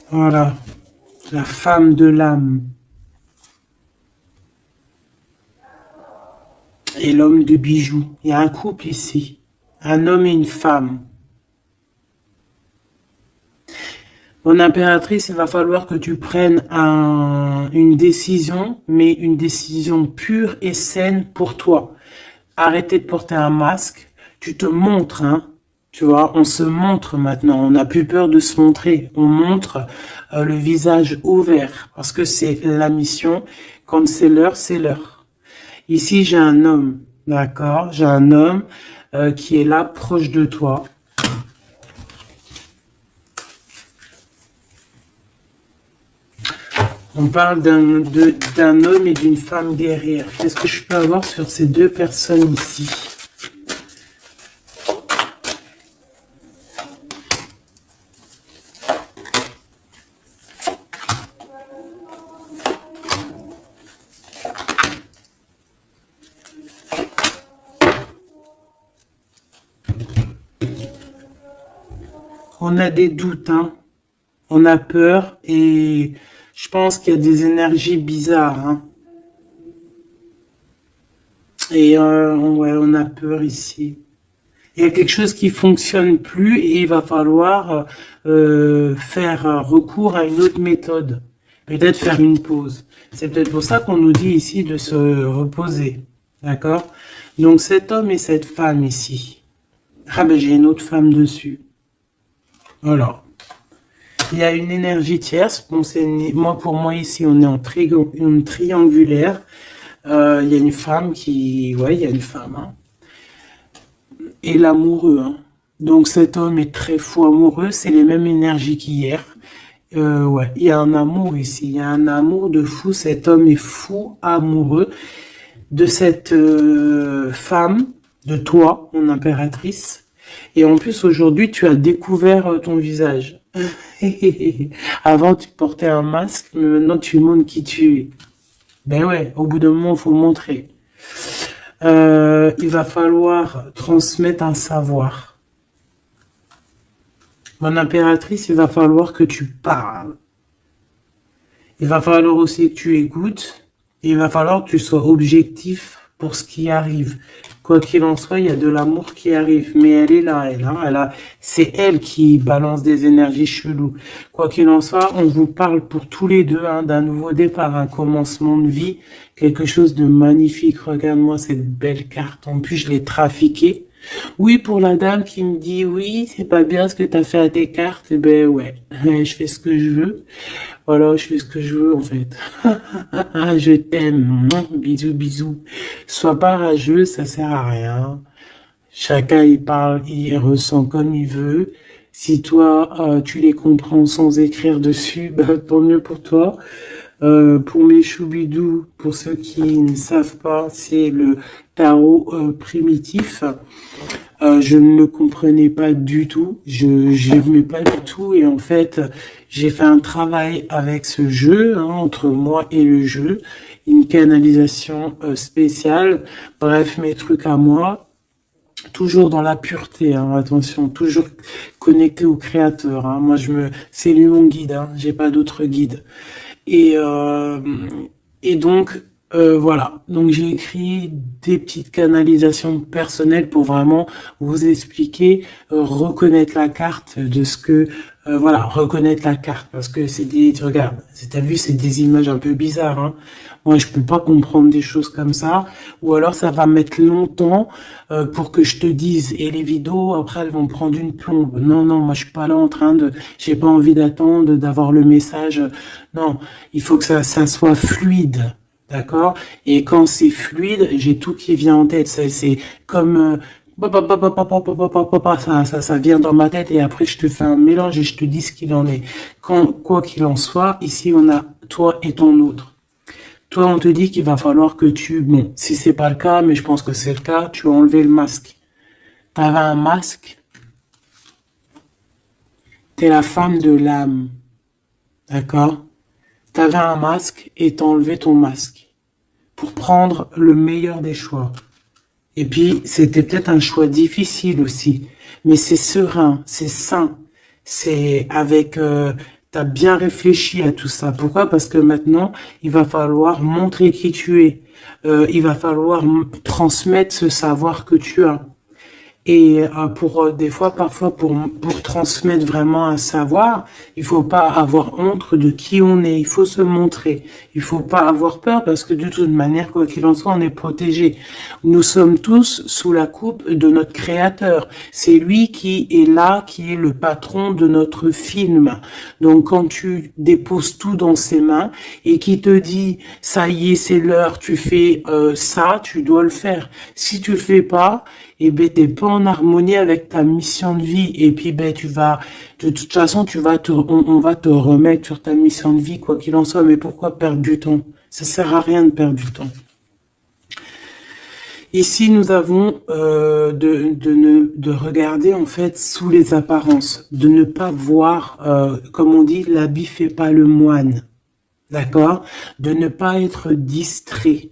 Voilà, la femme de l'âme. Et l'homme de bijoux. Il y a un couple ici. Un homme et une femme. Mon impératrice, il va falloir que tu prennes une décision, mais une décision pure et saine pour toi. Arrêtez de porter un masque. Tu te montres, hein. Tu vois, on se montre maintenant. On n'a plus peur de se montrer. On montre le visage ouvert parce que c'est la mission. Quand c'est l'heure, c'est l'heure. Ici, j'ai un homme, d'accord? J'ai un homme qui est là, proche de toi. On parle d'un homme et d'une femme guerrière. Qu'est-ce que je peux avoir sur ces deux personnes ici? On a des doutes, hein. On a peur et je pense qu'il y a des énergies bizarres. Hein. Et ouais, on a peur ici. Il y a quelque chose qui fonctionne plus et il va falloir faire recours à une autre méthode. Peut-être faire une pause. C'est peut-être pour ça qu'on nous dit ici de se reposer. D'accord? Donc cet homme et cette femme ici. Ah ben j'ai une autre femme dessus. Voilà. Il y a une énergie tierce. Bon, pour moi ici, on est en triangulaire. Il y a une femme ouais, il y a une femme. Hein. Et l'amoureux. Hein. Donc cet homme est très fou amoureux. C'est les mêmes énergies qu'hier. Ouais, il y a un amour ici. Il y a un amour de fou. Cet homme est fou amoureux de cette femme, de toi, mon impératrice. Et en plus, aujourd'hui, tu as découvert ton visage. Avant, tu portais un masque, mais maintenant, tu montres qui tu es. Ben ouais, au bout d'un moment, il faut montrer. Il va falloir transmettre un savoir. Mon impératrice, il va falloir que tu parles. Il va falloir aussi que tu écoutes. Il va falloir que tu sois objectif pour ce qui arrive. Quoi qu'il en soit, il y a de l'amour qui arrive. Mais elle est là, c'est elle qui balance des énergies cheloues. Quoi qu'il en soit, on vous parle pour tous les deux d'un nouveau départ, un commencement de vie, quelque chose de magnifique. Regarde-moi cette belle carte. En plus, je l'ai trafiquée. Oui, pour la dame qui me dit, oui, c'est pas bien ce que tu as fait à tes cartes, eh ben ouais, je fais ce que je veux. Voilà, je fais ce que je veux en fait. Je t'aime. Bisous, bisous. Sois pas rageux, ça sert à rien. Chacun il parle, il ressent comme il veut. Si toi, tu les comprends sans écrire dessus, bah, tant mieux pour toi. Pour mes choubidous, pour ceux qui ne savent pas, c'est le tarot primitif. Je ne le comprenais pas du tout, je n'aimais pas du tout et en fait j'ai fait un travail avec ce jeu, entre moi et le jeu, une canalisation spéciale, bref mes trucs à moi, toujours dans la pureté, attention, toujours connecté au créateur, moi c'est lui mon guide, j'ai pas d'autre guide. Et, euh, et donc, voilà. Donc, j'ai écrit des petites canalisations personnelles pour vraiment vous expliquer, reconnaître la carte de ce que, voilà, reconnaître la carte. Parce que regarde, t'as vu, c'est des images un peu bizarres, Moi, je peux pas comprendre des choses comme ça. Ou alors, ça va mettre longtemps, pour que je te dise. Et les vidéos, après, elles vont prendre une plombe. Non, non, moi, je suis pas là en train j'ai pas envie d'attendre, d'avoir le message. Non, il faut que ça soit fluide. D'accord? Et quand c'est fluide, j'ai tout qui vient en tête. C'est comme ça vient dans ma tête et après je te fais un mélange et je te dis ce qu'il en est. Quoi qu'il en soit, ici on a toi et ton autre. Toi, on te dit qu'il va falloir que bon, si c'est pas le cas, mais je pense que c'est le cas, tu as enlevé le masque. T'avais un masque, t'es la femme de l'âme. D'accord? T'avais un masque et t'as enlevé ton masque pour prendre le meilleur des choix. Et puis, c'était peut-être un choix difficile aussi, mais c'est serein, c'est sain, c'est avec... t'as bien réfléchi à tout ça. Pourquoi? Parce que maintenant, il va falloir montrer qui tu es. Il va falloir transmettre ce savoir que tu as. Et des fois, parfois, pour transmettre vraiment un savoir, il faut pas avoir honte de qui on est. Il faut se montrer. Il faut pas avoir peur parce que de toute manière, quoi qu'il en soit, on est protégé. Nous sommes tous sous la coupe de notre Créateur. C'est lui qui est là, qui est le patron de notre film. Donc, quand tu déposes tout dans ses mains et qui te dit, ça y est, c'est l'heure, tu fais ça, tu dois le faire. Si tu le fais pas, et ben t'es pas en harmonie avec ta mission de vie et puis ben de toute façon on va te remettre sur ta mission de vie quoi qu'il en soit. Mais pourquoi perdre du temps? Ça sert à rien de perdre du temps. Ici nous avons de regarder en fait sous les apparences, de ne pas voir comme on dit l'habit fait pas le moine, d'accord, de ne pas être distrait,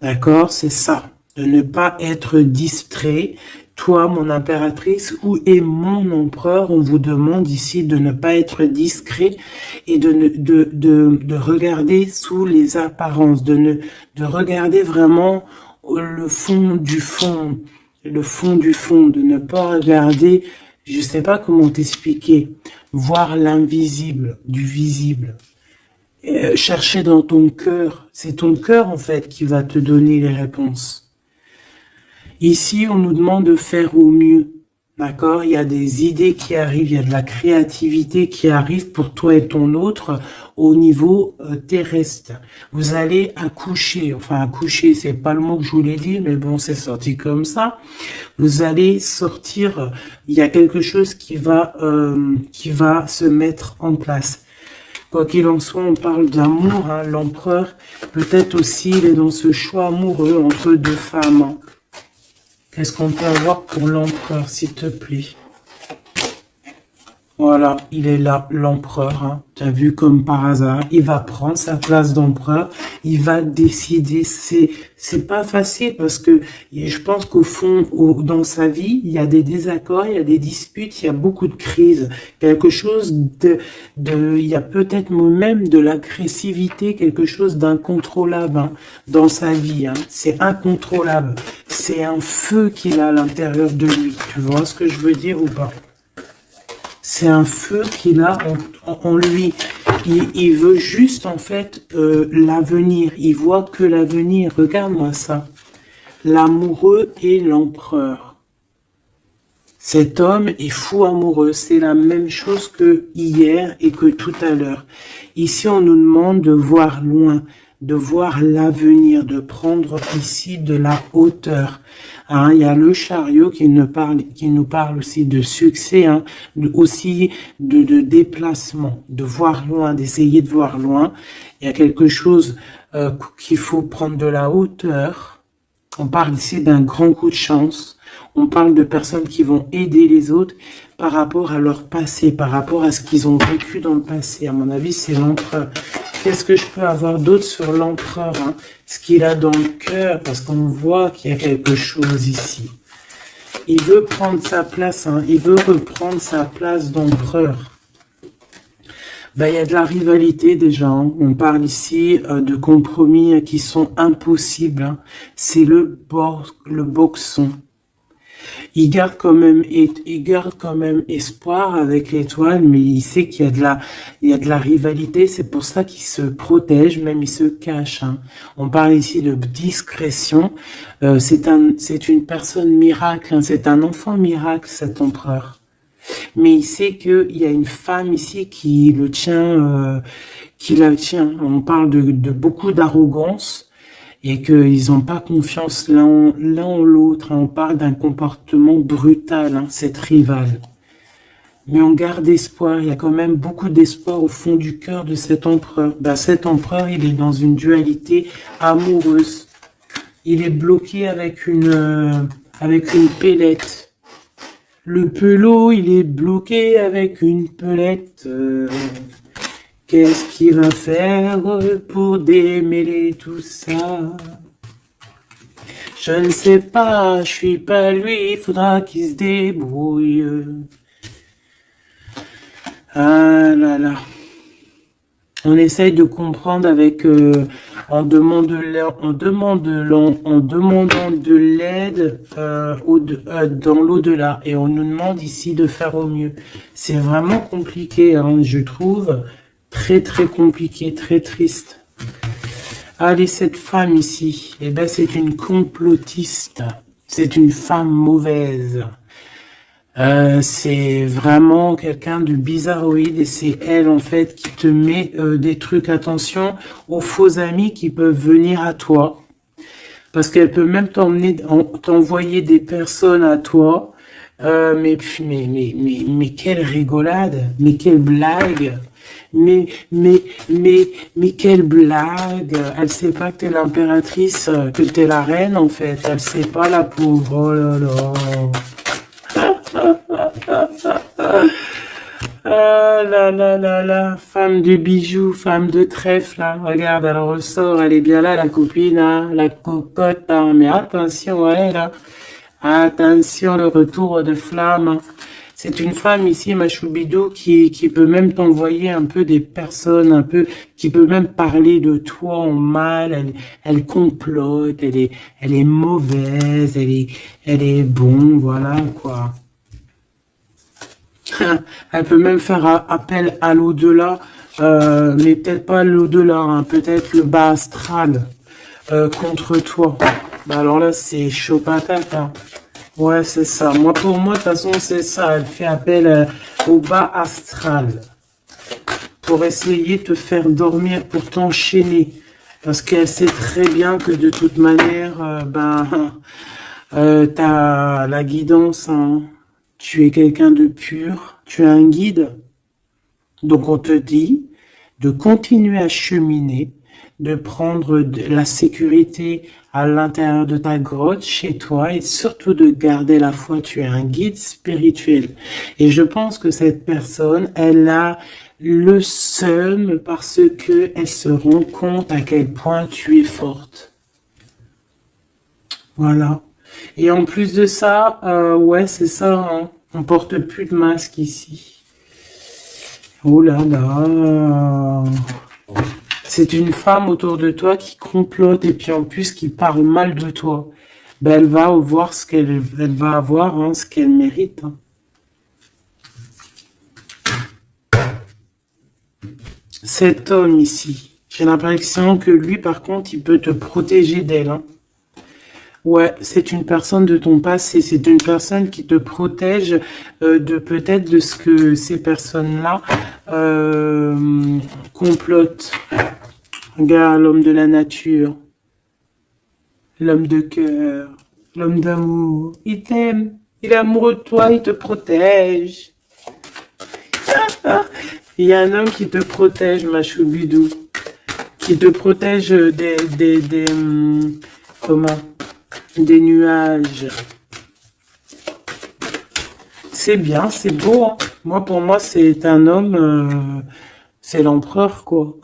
d'accord, c'est ça. De ne pas être distrait. Toi, mon impératrice, où est mon empereur? On vous demande ici de ne pas être discret et de regarder sous les apparences, de regarder vraiment le fond du fond, de ne pas regarder, je sais pas comment t'expliquer, voir l'invisible du visible. Chercher dans ton cœur, c'est ton cœur en fait qui va te donner les réponses. Ici, on nous demande de faire au mieux, d'accord? Il y a des idées qui arrivent, il y a de la créativité qui arrive pour toi et ton autre au niveau terrestre. Vous allez accoucher, enfin accoucher, c'est pas le mot que je voulais dire, mais bon, c'est sorti comme ça. Vous allez sortir, il y a quelque chose qui va se mettre en place. Quoi qu'il en soit, on parle d'amour, l'empereur, peut-être aussi, il est dans ce choix amoureux entre deux femmes. Qu'est-ce qu'on peut avoir pour l'empereur, s'il te plaît? Voilà, il est là, l'empereur. Tu as vu comme par hasard, il va prendre sa place d'empereur. il va décider. C'est pas facile parce que je pense qu'au fond, dans sa vie, il y a des désaccords, il y a des disputes, il y a beaucoup de crises, quelque chose il y a peut-être même de l'agressivité, quelque chose d'incontrôlable hein, dans sa vie. Hein. C'est incontrôlable. C'est un feu qu'il a à l'intérieur de lui. Tu vois ce que je veux dire ou pas? C'est un feu qu'il a en lui. Il veut juste, en fait, l'avenir. Il voit que l'avenir. Regarde-moi ça. L'amoureux et l'empereur. Cet homme est fou amoureux. C'est la même chose que hier et que tout à l'heure. Ici, on nous demande de voir loin, de voir l'avenir, de prendre ici de la hauteur. Hein, il y a le chariot qui nous parle aussi de succès, hein, aussi de déplacement, de voir loin, d'essayer de voir loin. Il y a quelque chose qu'il faut prendre de la hauteur. On parle ici d'un grand coup de chance. On parle de personnes qui vont aider les autres par rapport à leur passé, par rapport à ce qu'ils ont vécu dans le passé. À mon avis, c'est l'empereur. Qu'est-ce que je peux avoir d'autre sur l'empereur hein? Ce qu'il a dans le cœur, parce qu'on voit qu'il y a quelque chose ici. Il veut prendre sa place, hein? Il veut reprendre sa place d'empereur. Ben, il y a de la rivalité déjà. Hein? On parle ici de compromis qui sont impossibles. Hein? C'est le boxon. Il garde quand même espoir avec l'étoile, mais il sait qu'il y a de la rivalité. C'est pour ça qu'il se protège, même il se cache. Hein. On parle ici de discrétion. C'est une personne miracle. Hein. C'est un enfant miracle, cet empereur. Mais il sait qu'il y a une femme ici qui le tient, qui la tient. On parle de beaucoup d'arrogance. Et qu'ils n'ont pas confiance l'un en l'autre. Hein. On parle d'un comportement brutal, hein, cette rivale. Mais on garde espoir, il y a quand même beaucoup d'espoir au fond du cœur de cet empereur. Ben, cet empereur, il est dans une dualité amoureuse. Il est bloqué avec une pellette. Le pelot, il est bloqué avec une pelette. Qu'est-ce qu'il va faire pour démêler tout ça? Je ne sais pas, je suis pas lui, il faudra qu'il se débrouille. Ah là là. On essaye de comprendre avec, en demandant de l'aide dans l'au-delà. Et on nous demande ici de faire au mieux. C'est vraiment compliqué, hein, je trouve. Très très compliqué, très triste. Allez, cette femme ici, eh ben c'est une complotiste. C'est une femme mauvaise. C'est vraiment quelqu'un de bizarroïde et c'est elle en fait qui te met des trucs. Attention aux faux amis qui peuvent venir à toi. Parce qu'elle peut même t'envoyer des personnes à toi. Mais quelle rigolade, mais quelle blague. Mais quelle blague. Elle sait pas que t'es l'impératrice, que t'es la reine, en fait. Elle sait pas, la pauvre. Oh là là. Ah là là là là. Femme de bijoux, femme de trèfle, là. Regarde, elle ressort. Elle est bien là, la copine, hein, la cocotte, hein. Mais attention, ouais, là. Attention, le retour de flamme, hein. C'est une femme ici, ma choubidou, qui peut même t'envoyer un peu des personnes, qui peut même parler de toi en mal. Elle complote, elle est mauvaise, elle est bon, voilà, quoi. Elle peut même faire appel à l'au-delà, mais peut-être pas l'au-delà, hein, peut-être le bas astral, contre toi. Bah alors là, c'est chaud patate, hein. Ouais, c'est ça. Pour moi, de toute façon, c'est ça. Elle fait appel au bas astral pour essayer de te faire dormir, pour t'enchaîner. Parce qu'elle sait très bien que de toute manière, t'as la guidance. Hein. Tu es quelqu'un de pur. Tu es un guide. Donc, on te dit de continuer à cheminer, de prendre la sécurité à l'intérieur de ta grotte, chez toi, et surtout de garder la foi. Tu es un guide spirituel. Et je pense que cette personne, elle a le seum parce que elle se rend compte à quel point tu es forte. Voilà. Et en plus de ça, ouais, c'est ça, hein. On porte plus de masque ici. Oh là là. C'est une femme autour de toi qui complote et puis en plus qui parle mal de toi. Ben, elle va voir ce elle va avoir, hein, ce qu'elle mérite, hein. Cet homme ici, j'ai l'impression que lui, par contre, il peut te protéger d'elle, hein. Ouais, c'est une personne de ton passé, c'est une personne qui te protège de peut-être de ce que ces personnes-là complotent. Regarde l'homme de la nature, l'homme de cœur, l'homme d'amour. Il t'aime, il est amoureux de toi, il te protège. Il y a un homme qui te protège, ma choubidou, qui te protège comment? Des nuages. C'est bien, c'est beau, hein. Moi, pour moi, c'est un homme, c'est l'empereur, quoi.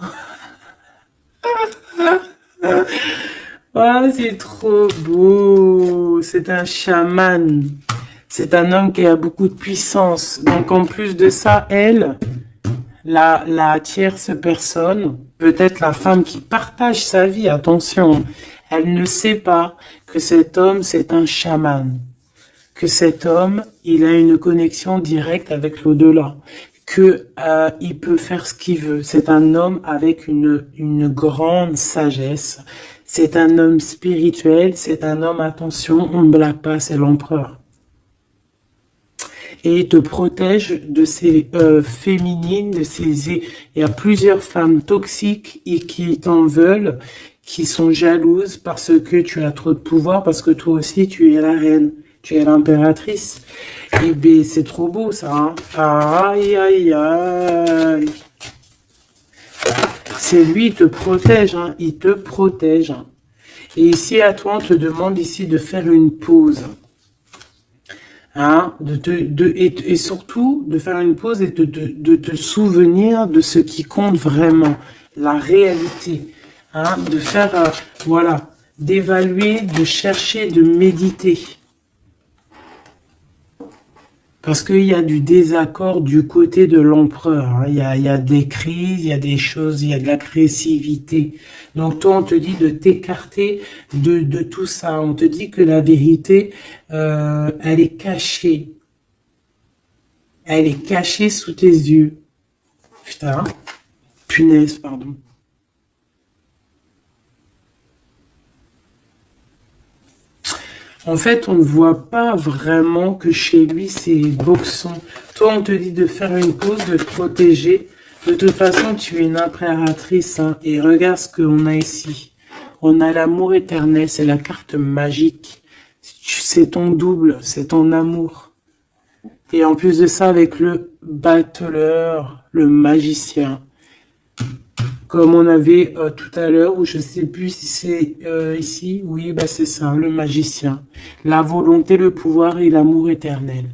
Ah, c'est trop beau. C'est un chaman. C'est un homme qui a beaucoup de puissance. Donc, en plus de ça, elle, la tierce personne, peut-être la femme qui partage sa vie, attention, elle ne sait pas que cet homme, c'est un chaman. Que cet homme, il a une connexion directe avec l'au-delà. Que il peut faire ce qu'il veut. C'est un homme avec une grande sagesse. C'est un homme spirituel. C'est un homme, attention, on ne blague pas, c'est l'empereur. Et il te protège de ces féminines, de ces... Il y a plusieurs femmes toxiques et qui t'en veulent, qui sont jalouses parce que tu as trop de pouvoir, parce que toi aussi tu es la reine, tu es l'impératrice. Et bien c'est trop beau ça, hein. Aïe aïe aïe. C'est lui, il te protège, hein. Il te protège, hein. Et ici à toi on te demande ici de faire une pause. Hein, et surtout de faire une pause et de te souvenir de ce qui compte vraiment, la réalité, hein, de faire, voilà, d'évaluer, de chercher, de méditer. Parce qu'il y a du désaccord du côté de l'empereur, hein. Il y a des crises, il y a des choses, il y a de l'agressivité. Donc toi, on te dit de t'écarter de tout ça. On te dit que la vérité, elle est cachée. Elle est cachée sous tes yeux. Putain, punaise, pardon. En fait, on ne voit pas vraiment que chez lui, c'est boxon. Toi, on te dit de faire une pause, de te protéger. De toute façon, tu es une impératrice, hein. Et regarde ce qu'on a ici. On a l'amour éternel, c'est la carte magique. C'est ton double, c'est ton amour. Et en plus de ça, avec le battleur, le magicien. Comme on avait tout à l'heure, ou je sais plus si c'est ici, oui, bah c'est ça, le magicien. La volonté, le pouvoir et l'amour éternel.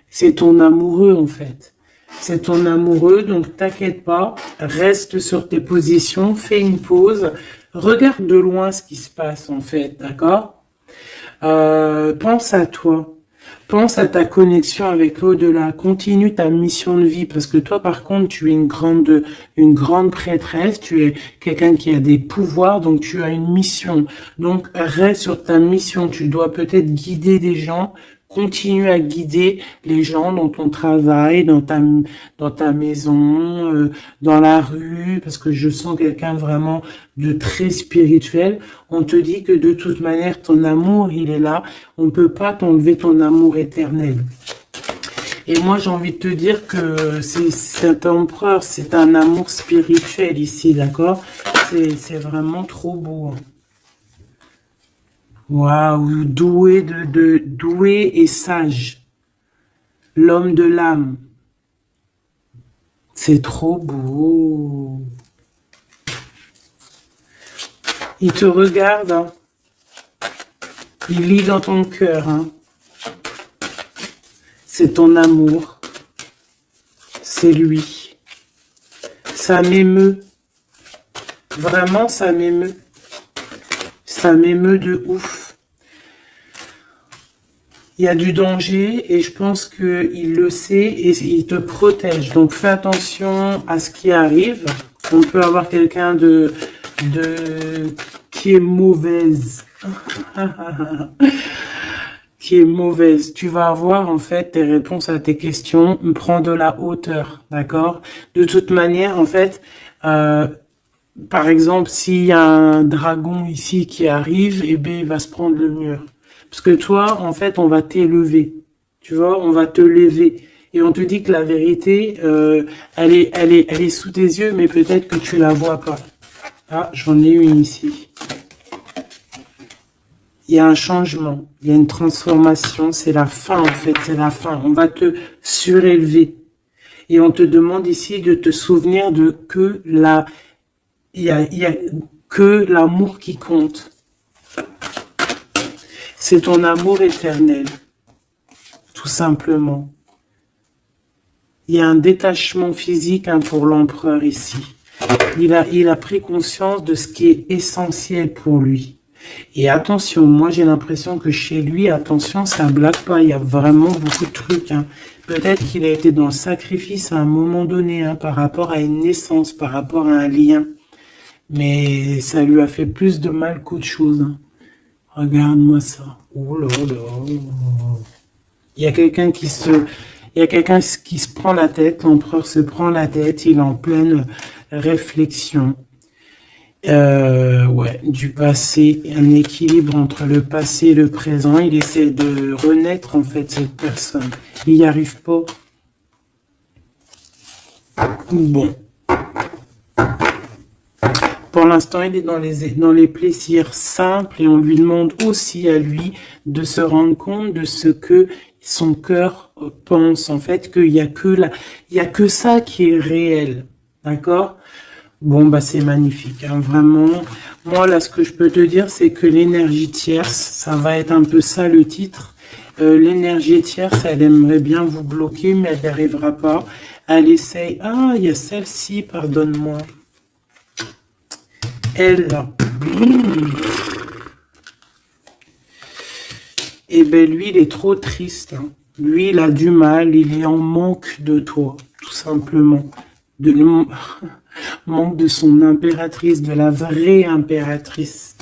C'est ton amoureux en fait. C'est ton amoureux, donc t'inquiète pas, reste sur tes positions, fais une pause, regarde de loin ce qui se passe en fait, d'accord? Pense à toi. Pense à ta connexion avec l'au-delà. Continue ta mission de vie parce que toi, par contre, tu es une grande prêtresse. Tu es quelqu'un qui a des pouvoirs, donc tu as une mission. Donc reste sur ta mission. Tu dois peut-être guider des gens. Continue à guider les gens dans ton travail, dans ta maison, dans la rue, parce que je sens quelqu'un vraiment de très spirituel. On te dit que de toute manière, ton amour, il est là. On ne peut pas t'enlever ton amour éternel. Et moi, j'ai envie de te dire que cet empereur, c'est un amour spirituel ici, d'accord? C'est vraiment trop beau. Waouh, doué et sage. L'homme de l'âme. C'est trop beau. Il te regarde, hein. Il lit dans ton cœur, hein. C'est ton amour. C'est lui. Ça m'émeut. Vraiment, ça m'émeut. Ça m'émeut de ouf. Il y a du danger et je pense qu'il le sait et il te protège. Donc fais attention à ce qui arrive. On peut avoir quelqu'un qui est mauvaise. Qui est mauvaise. Tu vas avoir en fait tes réponses à tes questions. Prends de la hauteur, d'accord? De toute manière, en fait, par exemple, s'il y a un dragon ici qui arrive, eh bien, il va se prendre le mur. Parce que toi, en fait, on va t'élever. Tu vois, on va te lever. Et on te dit que la vérité, elle est sous tes yeux, mais peut-être que tu la vois pas. Ah, j'en ai une ici. Il y a un changement, il y a une transformation, c'est la fin, en fait, c'est la fin. On va te surélever. Et on te demande ici de te souvenir de que il y a que l'amour qui compte. C'est ton amour éternel, tout simplement. Il y a un détachement physique pour l'empereur ici. Il a pris conscience de ce qui est essentiel pour lui. Et attention, moi j'ai l'impression que chez lui, attention, ça blague pas, il y a vraiment beaucoup de trucs. Peut-être qu'il a été dans le sacrifice à un moment donné, par rapport à une naissance, par rapport à un lien. Mais ça lui a fait plus de mal qu'autre chose. Regarde-moi ça. Oh là là. Il y a quelqu'un qui se prend la tête, l'empereur se prend la tête, il est en pleine réflexion. Ouais, du passé, un équilibre entre le passé et le présent. Il essaie de renaître, en fait, cette personne. Il n'y arrive pas. Bon. Pour l'instant, il est dans les plaisirs simples et on lui demande aussi à lui de se rendre compte de ce que son cœur pense. En fait, qu'il y a que ça qui est réel. D'accord? Bon, bah, c'est magnifique, vraiment. Moi, là, ce que je peux te dire, c'est que l'énergie tierce, ça va être un peu ça, le titre. L'énergie tierce, elle aimerait bien vous bloquer, mais elle n'y arrivera pas. Elle essaye. Ah, il y a celle-ci, pardonne-moi. Elle, là. Eh ben, lui, il est trop triste. Lui, il a du mal, il est en manque de toi, tout simplement. Manque de son impératrice, de la vraie impératrice.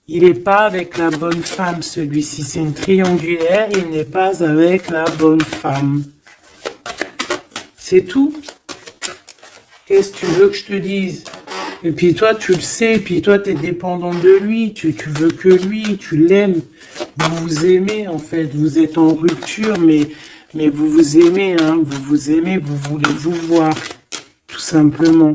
Il n'est pas avec la bonne femme, celui-ci. C'est une triangulaire, il n'est pas avec la bonne femme. C'est tout. Qu'est-ce que tu veux que je te dise? Et puis toi, tu le sais, et puis toi, tu es dépendant de lui, tu veux que lui, tu l'aimes. Vous vous aimez, en fait. Vous êtes en rupture, mais vous vous aimez, vous vous aimez, vous voulez vous voir. Tout simplement.